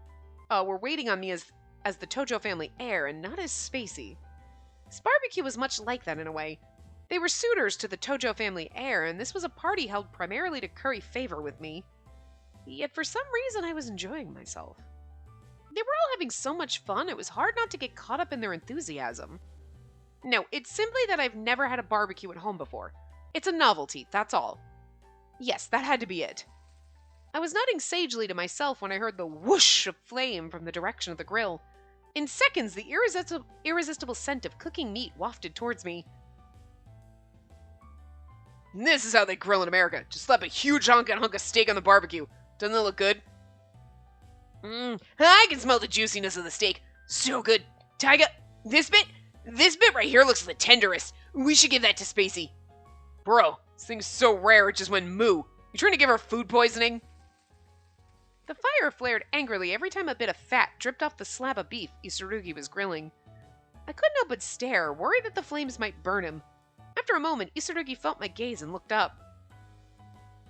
A: were waiting on me as the Tojo family heir and not as Spacey. This barbecue was much like that in a way. They were suitors to the Tojo family heir, and this was a party held primarily to curry favor with me. Yet for some reason I was enjoying myself. They were all having so much fun, it was hard not to get caught up in their enthusiasm. No, it's simply that I've never had a barbecue at home before. It's a novelty, that's all. Yes, that had to be it. I was nodding sagely to myself when I heard the whoosh of flame from the direction of the grill. In seconds, the irresistible scent of cooking meat wafted towards me. This is how they grill in America. Just slap a huge hunk of steak on the barbecue. Doesn't it look good? I can smell the juiciness of the steak. So good. Taiga, this bit right here looks the tenderest. We should give that to Spacey. Bro, this thing's so rare it just went moo. You trying to give her food poisoning? The fire flared angrily every time a bit of fat dripped off the slab of beef Isurugi was grilling. I couldn't help but stare, worried that the flames might burn him. After a moment, Isurugi felt my gaze and looked up.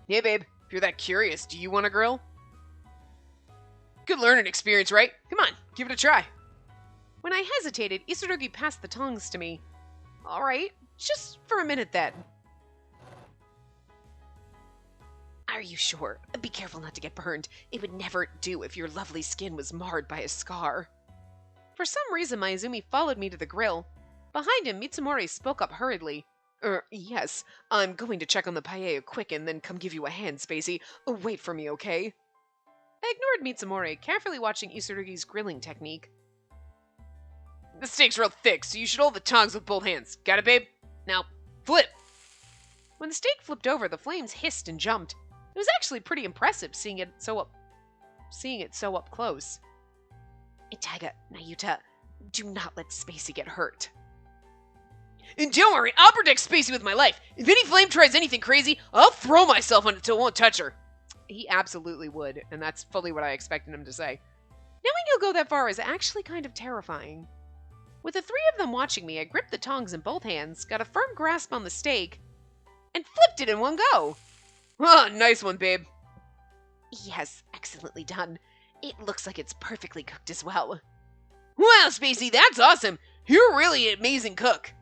A: Hey babe, if you're that curious, do you want to grill? Good learning experience, right? Come on, give it a try. When I hesitated, Isurugi passed the tongs to me. All right, just for a minute then. Are you sure? Be careful not to get burned. It would never do if your lovely skin was marred by a scar. For some reason, Miazumi followed me to the grill. Behind him, Mitsumori spoke up hurriedly. Yes, I'm going to check on the paella quick and then come give you a hand, Spacey. Wait for me, okay? I ignored Mitsumori, carefully watching Isurugi's grilling technique. The steak's real thick, so you should hold the tongs with both hands. Got it, babe? Now, flip! When the steak flipped over, the flames hissed and jumped. It was actually pretty impressive seeing it so up close. Taiga, Nayuta, do not let Spacey get hurt. And don't worry, I'll protect Spacey with my life. If any flame tries anything crazy, I'll throw myself on it till it won't touch her. He absolutely would, and that's fully what I expected him to say. Knowing he'll go that far is actually kind of terrifying. With the three of them watching me, I gripped the tongs in both hands, got a firm grasp on the steak, and flipped it in one go. Oh, nice one, babe. Yes, excellently done. It looks like it's perfectly cooked as well. Wow, Spacey, that's awesome. You're really an amazing cook.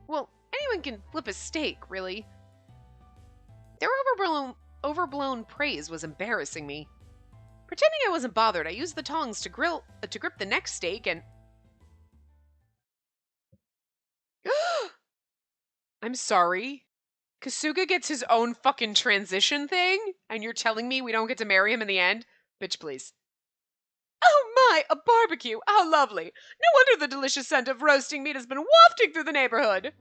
A: Well, anyone can flip a steak, really. Their overblown praise was embarrassing me. Pretending I wasn't bothered, I used the tongs to grip the next steak and... I'm sorry. Kasuga gets his own fucking transition thing? And you're telling me we don't get to marry him in the end? Bitch, please. Oh my, a barbecue! How lovely! No wonder the delicious scent of roasting meat has been wafting through the neighborhood!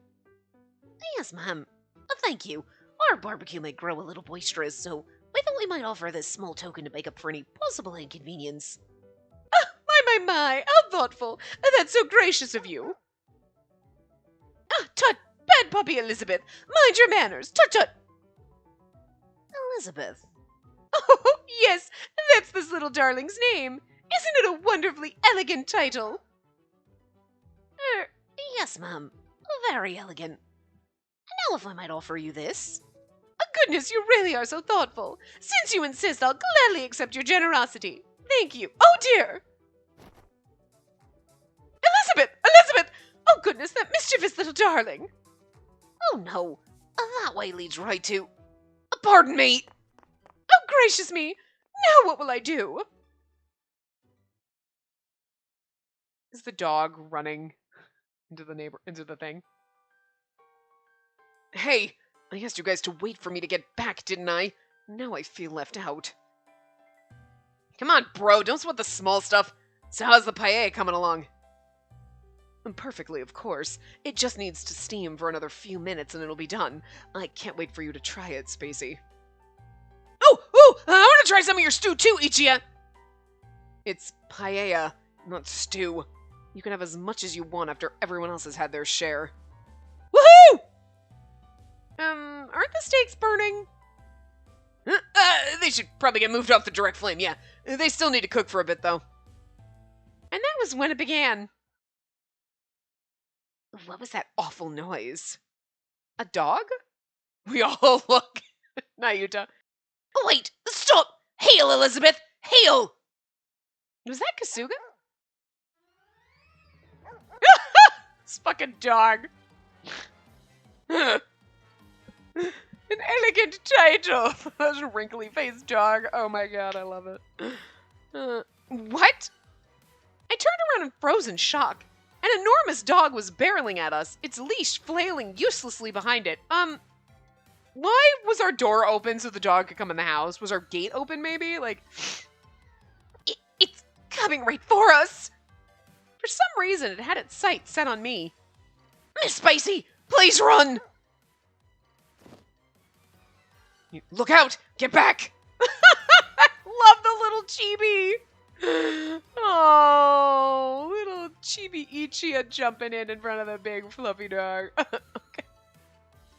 A: Yes, ma'am. Thank you. Our barbecue may grow a little boisterous, so we thought we might offer this small token to make up for any possible inconvenience. My, how thoughtful! That's so gracious of you! Tut! Bad puppy Elizabeth! Mind your manners! Tut-tut! Elizabeth. Oh, yes, that's this little darling's name. Isn't it a wonderfully elegant title? Yes, ma'am. Very elegant. Now if I might offer you this. Oh, goodness, you really are so thoughtful. Since you insist, I'll gladly accept your generosity. Thank you. Oh, dear. Elizabeth! Elizabeth! Oh, goodness, that mischievous little darling. Oh, no. That way leads right to... Pardon me. Oh, gracious me. Now what will I do? Is the dog running into the thing? Hey, I asked you guys to wait for me to get back, didn't I? Now I feel left out. Come on, bro, don't sweat the small stuff. So how's the paella coming along? Perfectly, of course. It just needs to steam for another few minutes and it'll be done. I can't wait for you to try it, Spacey. Oh, I want to try some of your stew too, Ichia! It's paella, not stew. You can have as much as you want after everyone else has had their share. Woohoo! Aren't the steaks burning? They should probably get moved off the direct flame, yeah. They still need to cook for a bit, though. And that was when it began. What was that awful noise? A dog? We all look. Nayuta. Oh, wait! Stop! Hail, Elizabeth! Hail! Was that Kasuga? This fucking dog. An elegant title. This wrinkly-faced dog. Oh my god, I love it. What? I turned around and froze in shock. An enormous dog was barreling at us, its leash flailing uselessly behind it. Why was our door open so the dog could come in the house? Was our gate open, maybe? Like, it's coming right for us. For some reason, it had its sights set on me. Miss Spacey, please run! Look out! Get back! Love the little chibi! Oh, little chibi Ichia jumping in front of the big fluffy dog. Okay.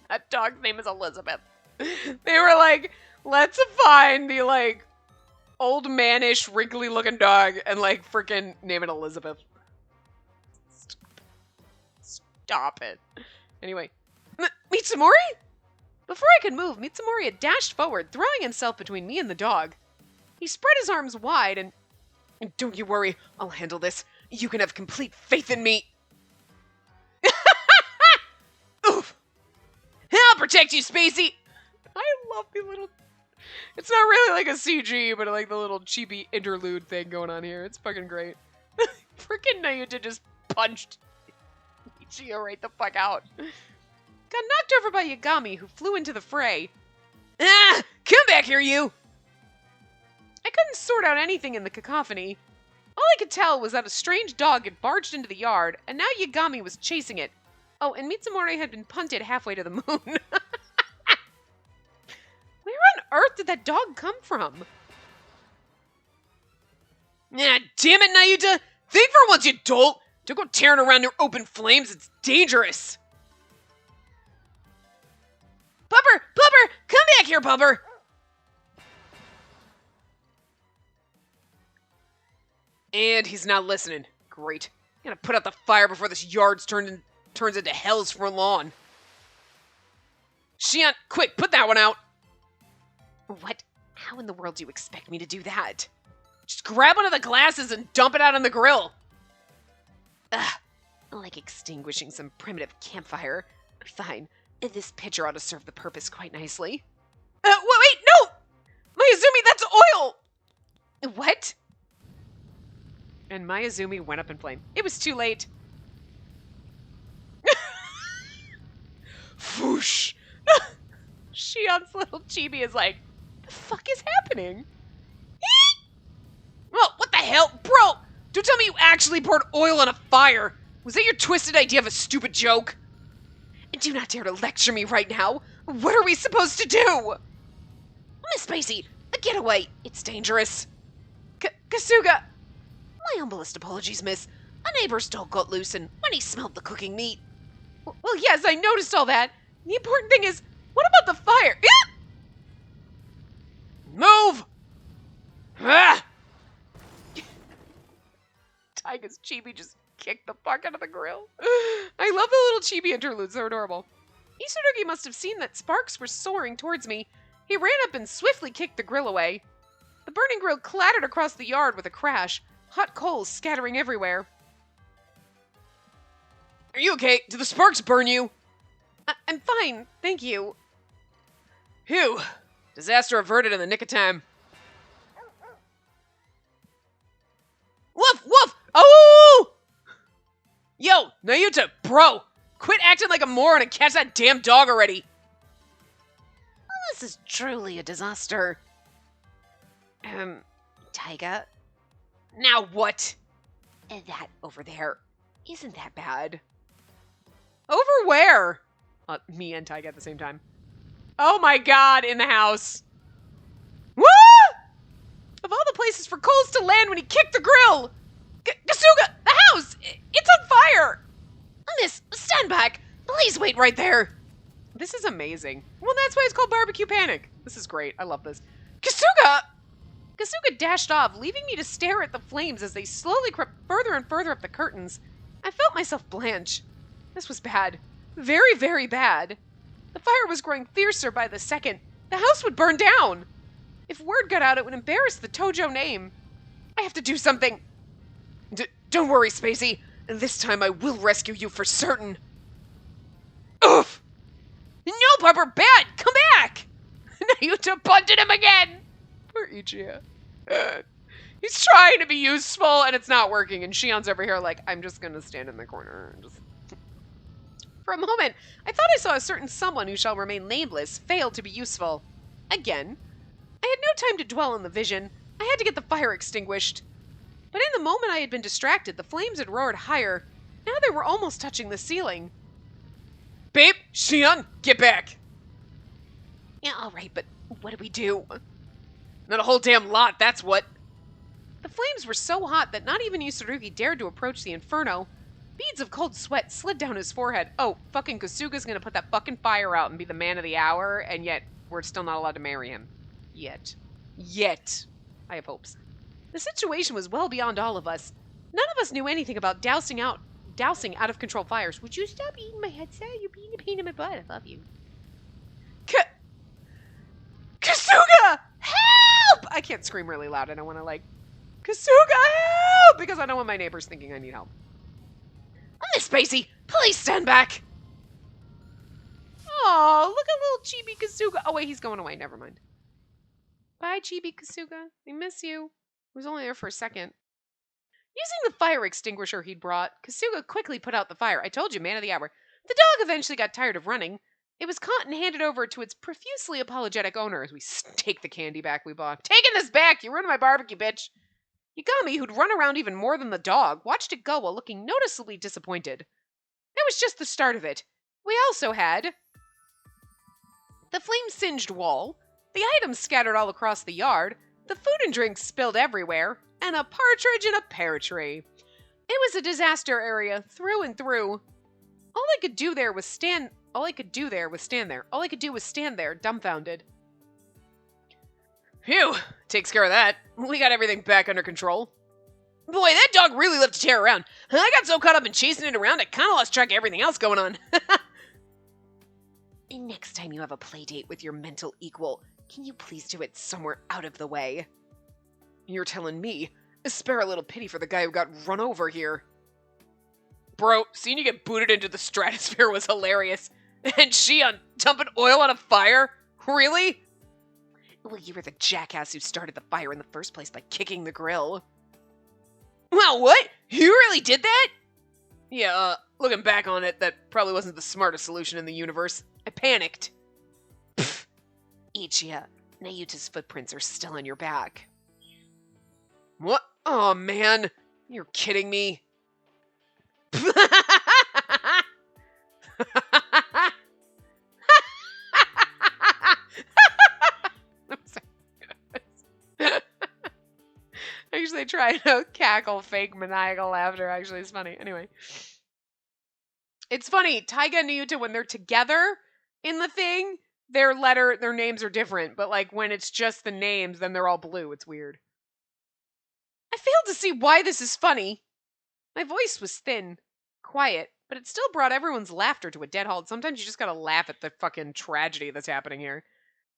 A: That dog's name is Elizabeth. They were like, let's find the, like, old manish, wrinkly looking dog and, like, freaking name it Elizabeth. Stop it. Anyway. Mitsumori? Before I could move, Mitsumori had dashed forward, throwing himself between me and the dog. He spread his arms wide and... Don't you worry, I'll handle this. You can have complete faith in me. Oof. I'll protect you, Spacey! I love the little... It's not really like a CG, but I like the little chibi interlude thing going on here. It's fucking great. Freaking Nayuta just punched Ichia right the fuck out. Got knocked over by Yagami, who flew into the fray. Ah! Come back here, you! I couldn't sort out anything in the cacophony. All I could tell was that a strange dog had barged into the yard, and now Yagami was chasing it. Oh, and Mitsumori had been punted halfway to the moon. Where on earth did that dog come from? Ah, damn it, Nayuta! Think for once, you dolt! Don't go tearing around your open flames, it's dangerous! Pupper! Pupper! Come back here, Pupper! And he's not listening. Great. I'm gonna put out the fire before this yard's turns into hell's for lawn. Shion, quick, put that one out! What? How in the world do you expect me to do that? Just grab one of the glasses and dump it out on the grill. Ugh. Like extinguishing some primitive campfire. Fine. This pitcher ought to serve the purpose quite nicely. Wait, no! Miazumi, that's oil! What? And Miazumi went up in flame. It was too late. Whoosh! Shion's little chibi is like, the fuck is happening? Well, what the hell? Bro, don't tell me you actually poured oil on a fire. Was that your twisted idea of a stupid joke? Do not dare to lecture me right now. What are we supposed to do? Miss Spacey, get away. It's dangerous. Kasuga. My humblest apologies, miss. A neighbor's dog got loose and when he smelled the cooking meat. Well, yes, I noticed all that. The important thing is, what about the fire? Move! Ah! Taiga's chibi just kicked the fuck out of the grill. I love the little chibi interludes. They're adorable. Isurugi must have seen that sparks were soaring towards me. He ran up and swiftly kicked the grill away. The burning grill clattered across the yard with a crash, hot coals scattering everywhere. Are you okay? Did the sparks burn you? I'm fine, thank you. Phew. Disaster averted in the nick of time. Woof, woof! Oh! Yo, Nayuta, bro! Quit acting like a moron and catch that damn dog already! Well, this is truly a disaster. Taiga? Now what? That over there isn't that bad. Over where? Me and Taiga at the same time. Oh my god, in the house. Woo! Of all the places for coals to land when he kicked the grill! Kasuga, the house! It's on fire! Miss, stand back. Please wait right there. This is amazing. Well, that's why it's called Barbecue Panic. This is great. I love this. Kasuga! Kasuga dashed off, leaving me to stare at the flames as they slowly crept further and further up the curtains. I felt myself blanch. This was bad. Very, very bad. The fire was growing fiercer by the second. The house would burn down. If word got out, it would embarrass the Tojo name. I have to do something. Don't worry, Spacey. This time I will rescue you for certain. Oof! No, Pupper, bad! Come back! Nayuta punted him again! Poor Ichiya. He's trying to be useful and it's not working, and Shion's over here like, I'm just gonna stand in the corner and just... For a moment, I thought I saw a certain someone who shall remain nameless fail to be useful. Again. I had no time to dwell on the vision. I had to get the fire extinguished. But in the moment I had been distracted, the flames had roared higher. Now they were almost touching the ceiling. Babe, Shion, get back! Yeah, alright, but what do we do? Not a whole damn lot, that's what. The flames were so hot that not even Isurugi dared to approach the inferno. Beads of cold sweat slid down his forehead. Oh, fucking Kasuga's gonna put that fucking fire out and be the man of the hour, and yet we're still not allowed to marry him. Yet. I have hopes. The situation was well beyond all of us. None of us knew anything about dousing out of control fires. Would you stop eating my headset? You're being a pain in my butt. I love you. Kasuga! Help! I can't scream really loud. I don't want to Kasuga, help! Because I don't want my neighbors thinking I need help. Miss Spacey, please stand back. Oh, look at little Chibi Kasuga. Oh wait, he's going away. Never mind. Bye, Chibi Kasuga. We miss you. He was only there for a second. Using the fire extinguisher he'd brought, Kasuga quickly put out the fire. I told you, man of the hour. The dog eventually got tired of running. It was caught and handed over to its profusely apologetic owner as we take the candy back we bought. Taking this back! You ruined my barbecue, bitch! Yagami, who'd run around even more than the dog, watched it go while looking noticeably disappointed. That was just the start of it. We also had the flame-singed wall, the items scattered all across the yard, the food and drinks spilled everywhere, and a partridge in a pear tree. It was a disaster area, through and through. All I could do was stand there, dumbfounded. Phew, takes care of that. We got everything back under control. Boy, that dog really lived to tear around. I got so caught up in chasing it around, I kind of lost track of everything else going on. Next time you have a play date with your mental equal, can you please do it somewhere out of the way? You're telling me. Spare a little pity for the guy who got run over here. Bro, seeing you get booted into the stratosphere was hilarious. And Shion dumping oil on a fire? Really? Well, you were the jackass who started the fire in the first place by kicking the grill. Wow, what? You really did that? Yeah, looking back on it, that probably wasn't the smartest solution in the universe. I panicked. Pfft. Ichiya, Nayuta's footprints are still on your back. What? Oh, man. You're kidding me. Actually, trying to cackle fake maniacal laughter actually is funny. Anyway. It's funny, Taiga and Nayuta, when they're together in the thing, their names are different, but like when it's just the names, then they're all blue. It's weird. I failed to see why this is funny. My voice was thin, quiet, but it still brought everyone's laughter to a dead halt. Sometimes you just gotta laugh at the fucking tragedy that's happening here.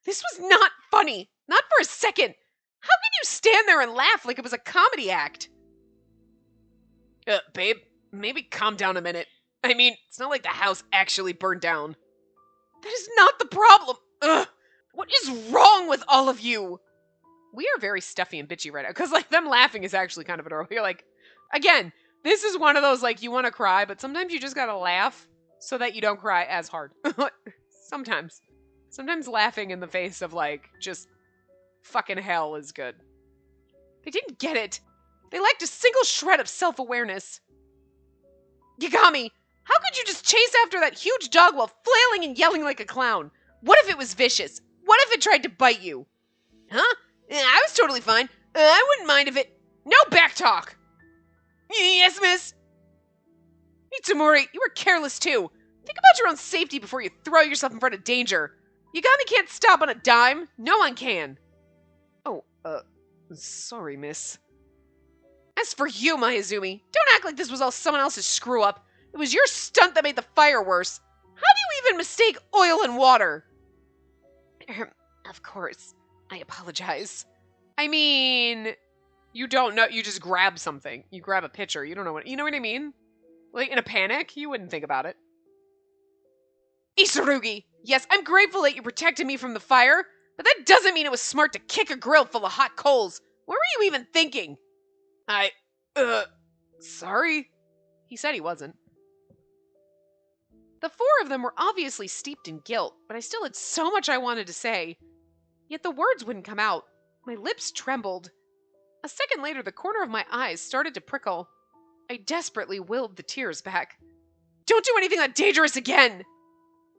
A: This was not funny. Not for a second. How can you stand there and laugh like it was a comedy act? Babe, maybe calm down a minute. I mean, it's not like the house actually burned down. That is not the problem. Ugh. What is wrong with all of you? We are very stuffy and bitchy right now. Because, like, them laughing is actually kind of adorable. You're like, again, this is one of those, like, you want to cry, but sometimes you just gotta laugh so that you don't cry as hard. Sometimes. Sometimes laughing in the face of, like, just fucking hell is good. They didn't get it. They lacked a single shred of self-awareness. Yagami, how could you just chase after that huge dog while flailing and yelling like a clown? What if it was vicious? What if it tried to bite you? Huh? I was totally fine. I wouldn't mind if it... No backtalk! Yes, miss? Mitsumori, you were careless too. Think about your own safety before you throw yourself in front of danger. Yagami can't stop on a dime. No one can. Oh, sorry, miss. As for you, Miazumi, don't act like this was all someone else's screw-up. It was your stunt that made the fire worse. How do you even mistake oil and water? Of course. I apologize. I mean, you don't know. You just grab something. You grab a pitcher. You don't know what... You know what I mean? Like, in a panic, you wouldn't think about it. Isurugi, yes, I'm grateful that you protected me from the fire, but that doesn't mean it was smart to kick a grill full of hot coals. What were you even thinking? Sorry? He said he wasn't. The four of them were obviously steeped in guilt, but I still had so much I wanted to say. Yet the words wouldn't come out. My lips trembled. A second later, the corner of my eyes started to prickle. I desperately willed the tears back. Don't do anything that dangerous again!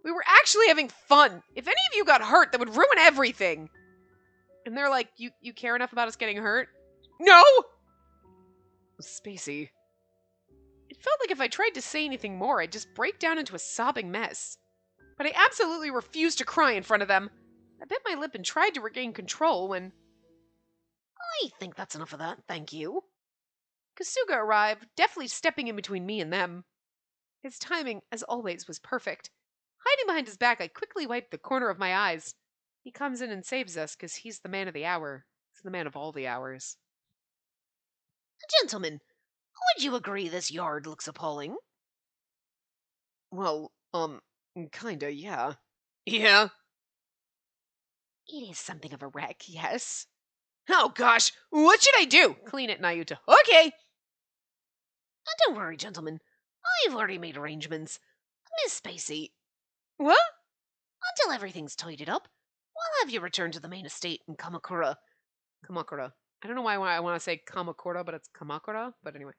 A: We were actually having fun. If any of you got hurt, that would ruin everything. And they're like, you care enough about us getting hurt? No! Spacey. It felt like if I tried to say anything more, I'd just break down into a sobbing mess. But I absolutely refused to cry in front of them. I bit my lip and tried to regain control when... I think that's enough of that, thank you. Kasuga arrived, deftly stepping in between me and them. His timing, as always, was perfect. Hiding behind his back, I quickly wiped the corner of my eyes. He comes in and saves us because he's the man of the hour. He's the man of all the hours. Gentlemen, would you agree this yard looks appalling? Well, kinda, yeah. Yeah? It is something of a wreck, yes. Oh gosh, what should I do? Clean it, Nayuta. Okay! Don't worry, gentlemen. I've already made arrangements. Miss Spacey. What? Until everything's tidied up, we'll have you return to the main estate in Kamakura. Kamakura. I don't know why I want to say Kamakura, but it's Kamakura. But anyway.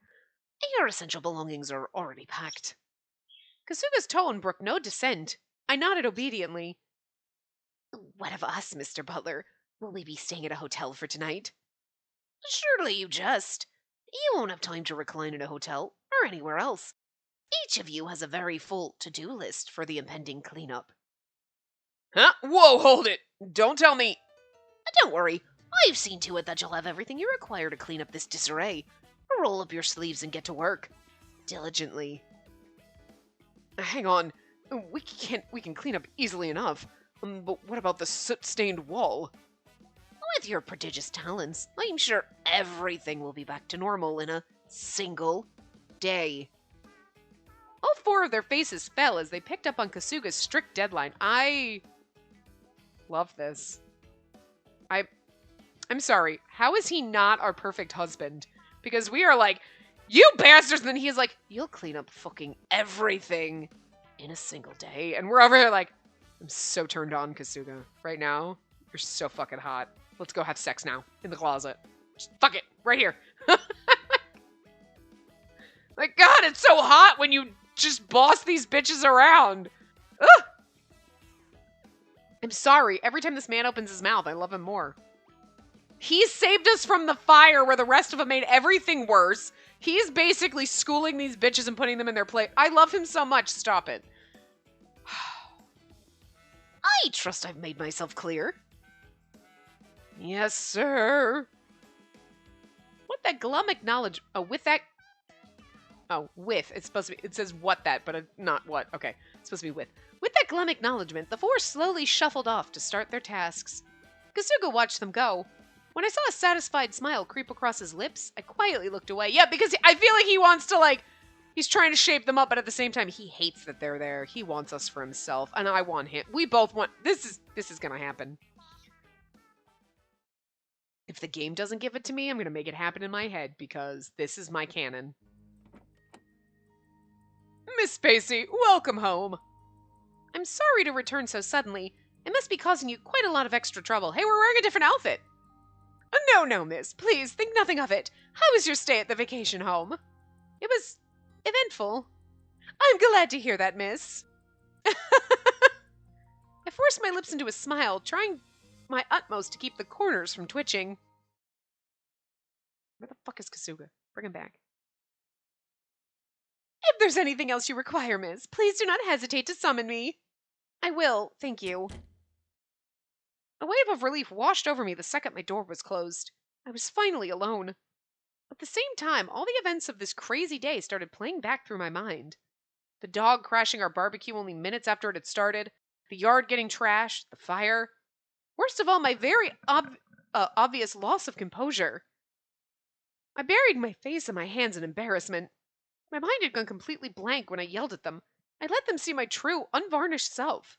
A: Your essential belongings are already packed. Kasuga's tone brooked no dissent. I nodded obediently. What of us, Mr. Butler? Will we be staying at a hotel for tonight? Surely you jest. You won't have time to recline in a hotel, or anywhere else. Each of you has a very full to-do list for the impending cleanup. Huh? Whoa, hold it! Don't tell me... Don't worry. I've seen to it that you'll have everything you require to clean up this disarray. Roll up your sleeves and get to work. Diligently. Hang on. We can clean up easily enough. But what about the soot-stained wall? With your prodigious talents, I'm sure everything will be back to normal in a single day. All four of their faces fell as they picked up on Kasuga's strict deadline. I love this. I'm sorry. How is he not our perfect husband? Because we are like, you bastards! And then he's like, you'll clean up fucking everything in a single day. And we're over here like, I'm so turned on, Kasuga. Right now, you're so fucking hot. Let's go have sex now. In the closet. Just fuck it. Right here. Like, God, it's so hot when you just boss these bitches around. Ugh! I'm sorry. Every time this man opens his mouth, I love him more. He saved us from the fire where the rest of them made everything worse. He's basically schooling these bitches and putting them in their place. I love him so much. Stop it. I trust I've made myself clear. Yes, sir. What that glum acknowledge... Oh, with that... Oh, with. It's supposed to be... It says what that, but not what. Okay. It's supposed to be with. With that glum acknowledgement, the four slowly shuffled off to start their tasks. Kasuga watched them go. When I saw a satisfied smile creep across his lips, I quietly looked away. Yeah, because I feel like he wants to, like... He's trying to shape them up, but at the same time, he hates that they're there. He wants us for himself, and I want him. We both want... This is gonna happen. If the game doesn't give it to me, I'm gonna make it happen in my head, because this is my canon. Miss Spacey, welcome home. I'm sorry to return so suddenly. It must be causing you quite a lot of extra trouble. Hey, we're wearing a different outfit. No, miss. Please, think nothing of it. How was your stay at the vacation home? It was eventful. I'm glad to hear that, miss. I forced my lips into a smile, trying my utmost to keep the corners from twitching. Where the fuck is Kasuga? Bring him back. If there's anything else you require, miss, please do not hesitate to summon me. I will, thank you. A wave of relief washed over me the second my door was closed. I was finally alone. At the same time, all the events of this crazy day started playing back through my mind. The dog crashing our barbecue only minutes after it had started, the yard getting trashed, the fire. Worst of all, my very obvious loss of composure. I buried my face in my hands in embarrassment. My mind had gone completely blank when I yelled at them. I let them see my true, unvarnished self.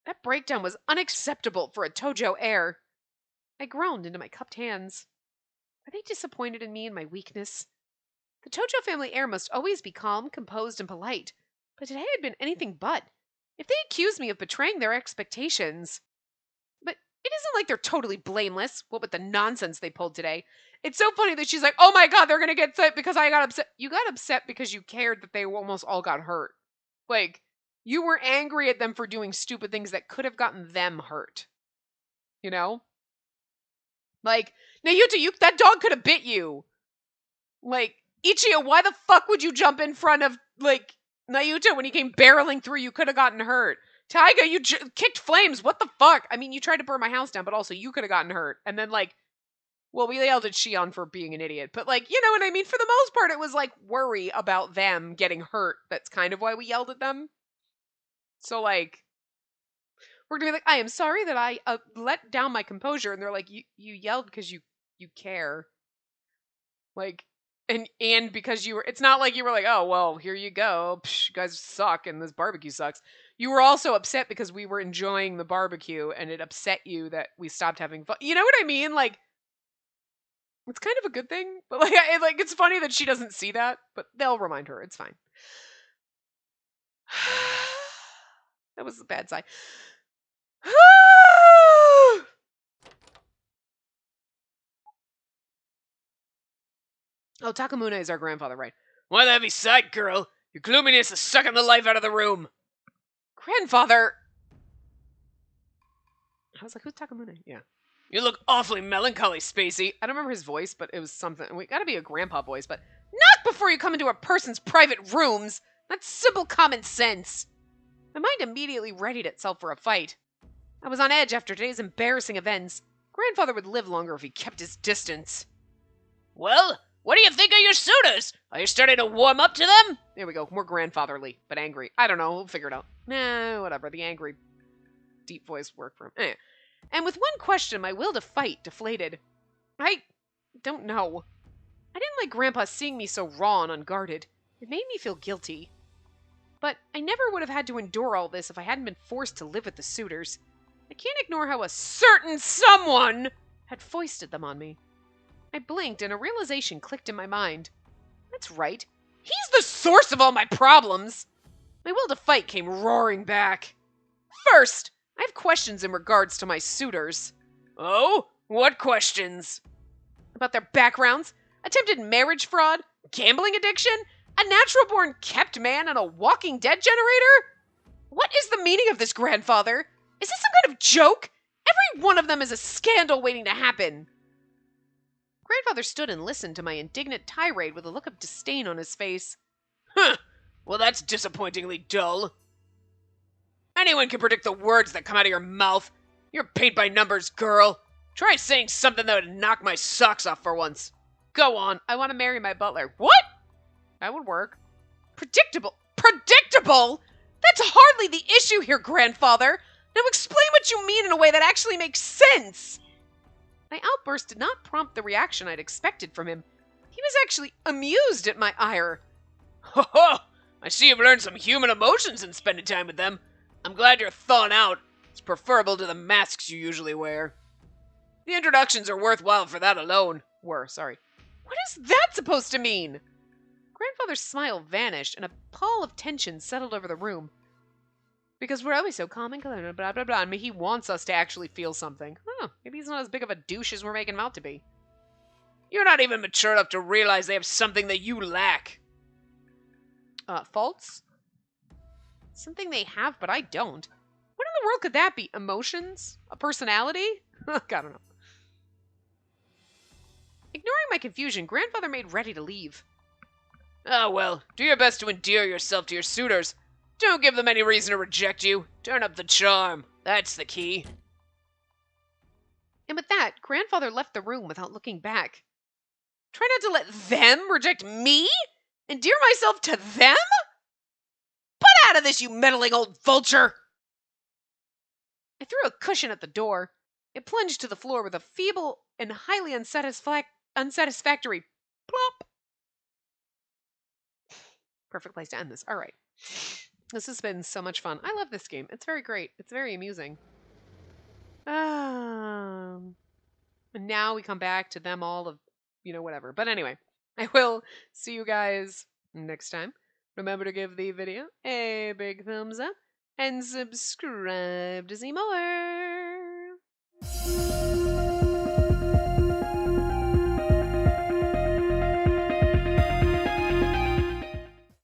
A: That breakdown was unacceptable for a Tojo heir. I groaned into my cupped hands. Are they disappointed in me and my weakness? The Tojo family heir must always be calm, composed, and polite. But today had been anything but. If they accused me of betraying their expectations... But it isn't like they're totally blameless, what with the nonsense they pulled today. It's so funny that she's like, oh my god, they're gonna get upset because I got upset. You got upset because you cared that they almost all got hurt. Like, you were angry at them for doing stupid things that could have gotten them hurt. You know? Like, Nayuta, that dog could have bit you. Like, Ichigo, why the fuck would you jump in front of, like, Nayuta when he came barreling through? You could have gotten hurt. Taiga, you kicked flames. What the fuck? I mean, you tried to burn my house down, but also you could have gotten hurt. And then, like, well, we yelled at Shion for being an idiot. But, like, you know what I mean? For the most part, it was, like, worry about them getting hurt. That's kind of why we yelled at them. So, like, we're gonna be like, I am sorry that I let down my composure. And they're like, you yelled because you care. Like, and because you were, it's not like you were like, oh, well, here you go. Psh, you guys suck and this barbecue sucks. You were also upset because we were enjoying the barbecue and it upset you that we stopped having fun. You know what I mean? Like, it's kind of a good thing. But, like, it's funny that she doesn't see that. But they'll remind her. It's fine. That was a bad sigh. Oh, Takamune is our grandfather, right? Why the heavy sigh, girl? Your gloominess is sucking the life out of the room. Grandfather! I was like, who's Takamune? Yeah. You look awfully melancholy, Spacey. I don't remember his voice, but it was something. We gotta be a grandpa voice, but not before you come into a person's private rooms. That's simple common sense. My mind immediately readied itself for a fight. I was on edge after today's embarrassing events. Grandfather would live longer if he kept his distance. Well, what do you think of your suitors? Are you starting to warm up to them? There we go. More grandfatherly, but angry. I don't know. We'll figure it out. Nah, whatever. The angry, deep voice worked for him. And with one question, my will to fight deflated. I don't know. I didn't like Grandpa seeing me so raw and unguarded. It made me feel guilty. But I never would have had to endure all this if I hadn't been forced to live with the suitors. I can't ignore how a certain someone had foisted them on me. I blinked and a realization clicked in my mind. That's right. He's the source of all my problems. My will to fight came roaring back. First, I have questions in regards to my suitors. Oh? What questions? About their backgrounds, attempted marriage fraud, gambling addiction, a natural-born kept man, and a Walking Dead generator? What is the meaning of this, grandfather? Is this some kind of joke? Every one of them is a scandal waiting to happen. Grandfather stood and listened to my indignant tirade with a look of disdain on his face.
B: Huh. Well, that's disappointingly dull. Anyone can predict the words that come out of your mouth. You're paint-by-numbers girl. Try saying something that would knock my socks off for once.
A: Go on, I want to marry my butler. What? That would work. Predictable. Predictable? That's hardly the issue here, Grandfather. Now explain what you mean in a way that actually makes sense. My outburst did not prompt the reaction I'd expected from him. He was actually amused at my ire.
B: Ho ho! I see you've learned some human emotions in spending time with them. I'm glad you're thawing out. It's preferable to the masks you usually wear. The introductions are worthwhile for that alone.
A: Sorry. What is that supposed to mean? Grandfather's smile vanished, and a pall of tension settled over the room. Because we're always so calm and colorful, blah, blah, blah. I mean, he wants us to actually feel something. Maybe he's not as big of a douche as we're making him out to be.
B: You're not even mature enough to realize they have something that you lack.
A: Faults? Something they have, but I don't. What in the world could that be? Emotions? A personality? I don't know. Ignoring my confusion, Grandfather made ready to leave.
B: Ah, well, do your best to endear yourself to your suitors. Don't give them any reason to reject you. Turn up the charm. That's the key.
A: And with that, Grandfather left the room without looking back. Try not to let them reject me? Endear myself to them? Put out of this, you meddling old vulture! I threw a cushion at the door. It plunged to the floor with a feeble and highly unsatisfactory plop. Perfect place to end this. All right. This has been so much fun. I love this game. It's very great. It's very amusing. And now we come back to them all of, whatever. But anyway, I will see you guys next time. Remember to give the video a big thumbs up and subscribe to see more.